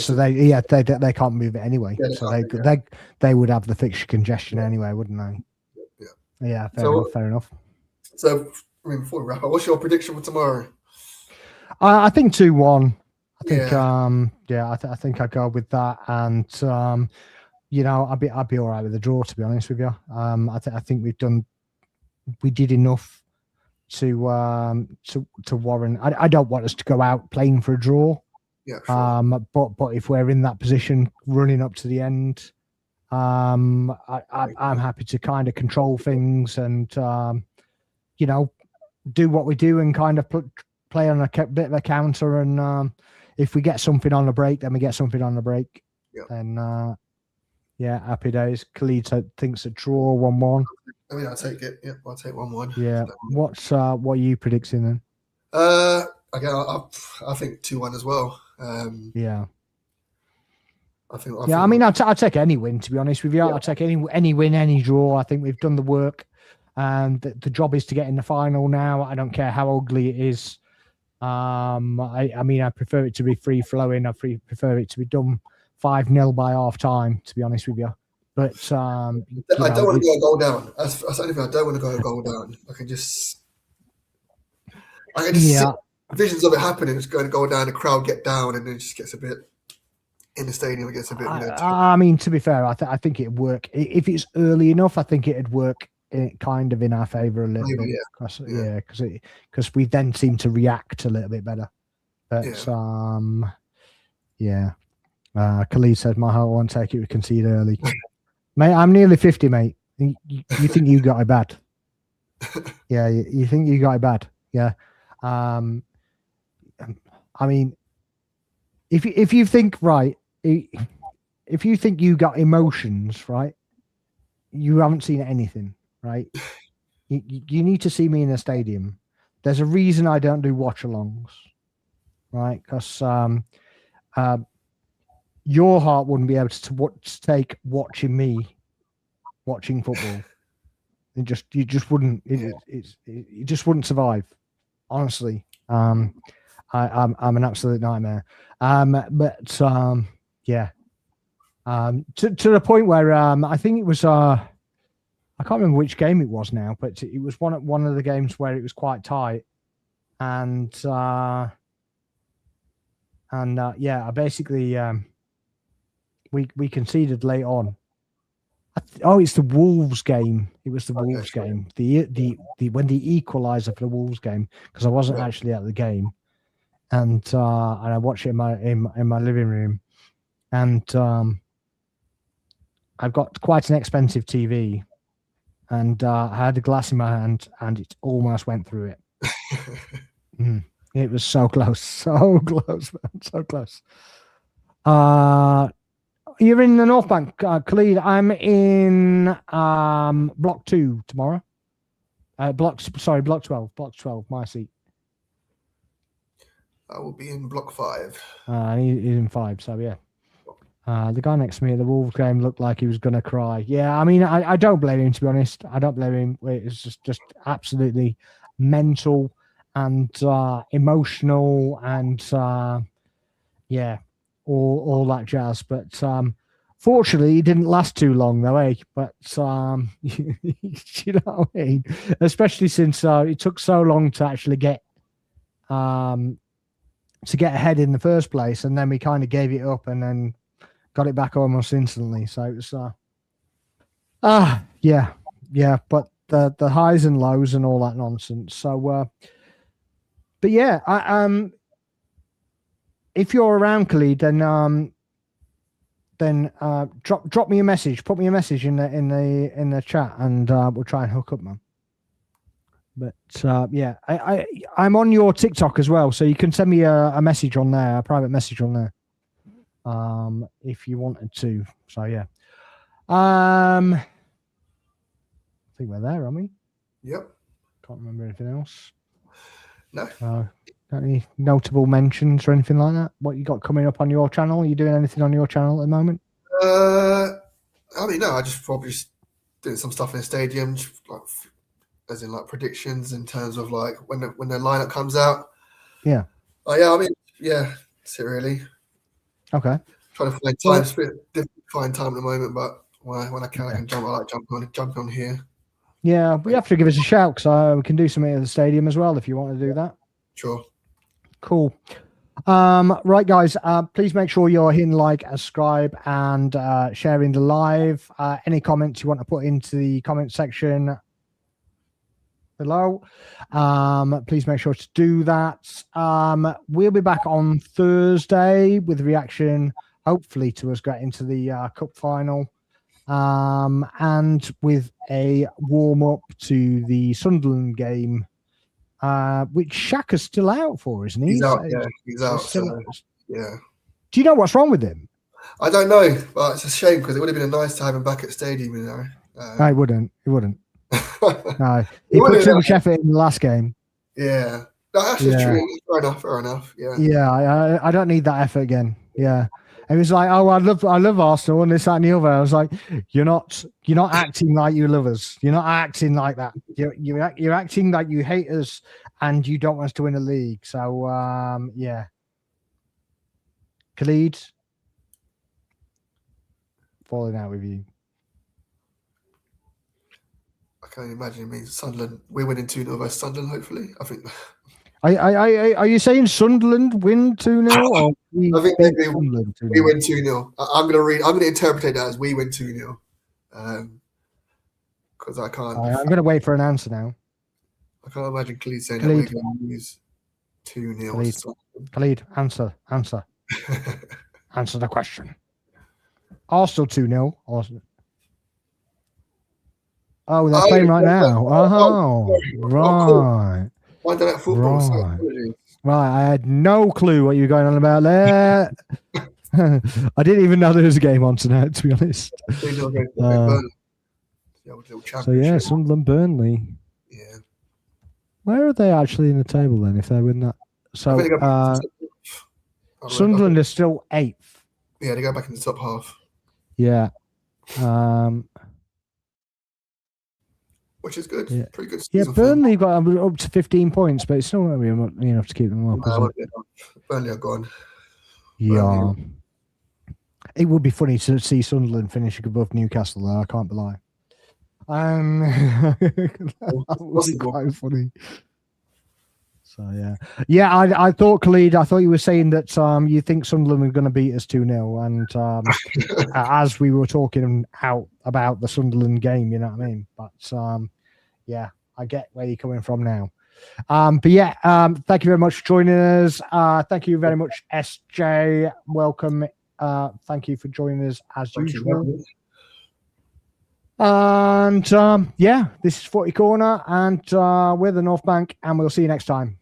So they can't move it anyway. Yeah, so they would have the fixture congestion anyway, wouldn't they? Yeah. Fair enough. So, before we wrap up, what's your prediction for tomorrow? I think 2-1. I think I think I'd go with that, and I'd be all right with the draw, to be honest with you. I think we did enough to warrant. I don't want us to go out playing for a draw. Yeah. Sure. But if we're in that position, running up to the end, I'm happy to kind of control things and do what we do and kind of play on a bit of a counter. And if we get something on the break, then we get something on the break. Yeah. And happy days. Khalid thinks a draw 1-1. I mean, I'll take it. Yeah, I'll take 1-1. Yeah. What are you predicting then? Again, I think 2-1 as well. Yeah. I mean, I'll take any win, to be honest with you. Yeah. I'll take any win, any draw. I think we've done the work, and the job is to get in the final now. I don't care how ugly it is. I prefer it to be free flowing. I prefer it to be done 5-0 by half time, to be honest with you. But I don't want to go a goal down. That's anything. I don't want to go a goal down. I can just see visions of it happening. It's going to go down, the crowd get down, and then it just gets a bit in the stadium. It gets a bit. To be fair, I think it'd work if it's early enough. I think it'd work kind of in our favour a little bit. Because we then seem to react a little bit better. But Khalid said, "My heart won't take it. We concede early." Mate, I'm nearly 50, mate. You think you got it bad? Yeah, you think you got it bad? Yeah. I mean, if you think if you think you got emotions, right, you haven't seen anything, right? You need to see me in a stadium. There's a reason I don't do watch-alongs, right? Because your heart wouldn't be able to take watching football. You just wouldn't. It just wouldn't survive. Honestly, I'm an absolute nightmare. To the point where I think it was I can't remember which game it was now, but it was one of the games where it was quite tight, and I basically we conceded late on. It's the Wolves game. It was the Wolves game. The when the equaliser for the Wolves game, because I wasn't actually at the game, and I watched it in my living room, and I've got quite an expensive TV, and I had a glass in my hand, and it almost went through it. It was so close, man, so close. You're in the North Bank, Khalid. I'm in block 2 tomorrow. Block 12. Block 12. My seat. I will be in block 5. He's in 5. So yeah. The guy next to me at the Wolves game looked like he was going to cry. Yeah, I mean, I don't blame him, to be honest. I don't blame him. It's just absolutely mental and emotional and all that jazz. But fortunately, it didn't last too long, though, eh? But you know what I mean? Especially since it took so long to actually get ahead in the first place, and then we kind of gave it up and then got it back almost instantly. So it was but the highs and lows and all that nonsense. So But yeah, if you're around, Khalid, then drop me a message. Put me a message in the chat, and we'll try and hook up, man. But yeah, I'm on your TikTok as well, so you can send me a message on there, a private message on there, if you wanted to. So yeah, I think we're there, aren't we? Yep. Can't remember anything else. No. Got any notable mentions or anything like that? What you got coming up on your channel? Are you doing anything on your channel at the moment? I mean, no. I just probably doing some stuff in the stadium, like as in like predictions in terms of like when the lineup comes out. Yeah. Oh yeah. I mean, yeah. That's it really. Okay. Trying to find time. It's a bit difficult to find time at the moment, but when I can, I can jump. I like jump on here. Yeah, we have to give us a shout because we can do something at the stadium as well if you want to do that. Sure. Cool. Right, guys. Please make sure you're hitting like, subscribe, and sharing the live. Any comments you want to put into the comment section below, please make sure to do that. We'll be back on Thursday with a reaction, hopefully, to us getting to the cup final, and with a warm up to the Sunderland game, which Shaka's still out for, isn't he? He's out. Yeah, he's out. Yeah. Do you know what's wrong with him? I don't know, but it's a shame because it would have been nice to have him back at the stadium. You know. No, it wouldn't. No, he put too much effort in the last game. Yeah, that's just true. Fair enough. Yeah. Yeah, I don't need that effort again. Yeah, it was like, oh, I love Arsenal and this, that, and the other. I was like, you're not acting like you love us. You're not acting like that. You're acting like you hate us and you don't want us to win a league. So yeah, Khalid, falling out with you. I can only imagine it means Sunderland. We're winning 2-0 versus Sunderland, hopefully. I think. Are you saying Sunderland win 2-0 or I think we win 2-0. I'm going to interpret that as we win 2-0. Because I can't. I'm going to wait for an answer now. I can't imagine Khalid saying that we're going to lose 2-0. Khalid, answer. Answer the question. Arsenal 2-0. Arsenal. Oh, they're playing right now. Right. Why did that football? Right, I had no clue what you were going on about there. I didn't even know there was a game on tonight, to be honest. So yeah, Sunderland, Burnley. Yeah. Where are they actually in the table then? If they win that, so Sunderland is still 8th. Yeah, they go back in the top half. Yeah. Which is good. Yeah. Pretty good. Yeah, Burnley got up to 15 points, but it's still not going to be enough to keep them up. Burnley are gone. Yeah. It would be funny to see Sunderland finishing above Newcastle, though. I can't lie. That would be quite funny. So yeah. I thought, Khalid, you were saying that you think Sunderland were going to beat us 2-0, and as we were talking out about the Sunderland game, you know what I mean. But yeah, I get where you're coming from now. But yeah, thank you very much for joining us. Thank you very much, SJ. Welcome. Thank you for joining us as usual. And yeah, this is Footy Corner, and we're the North Bank, and we'll see you next time.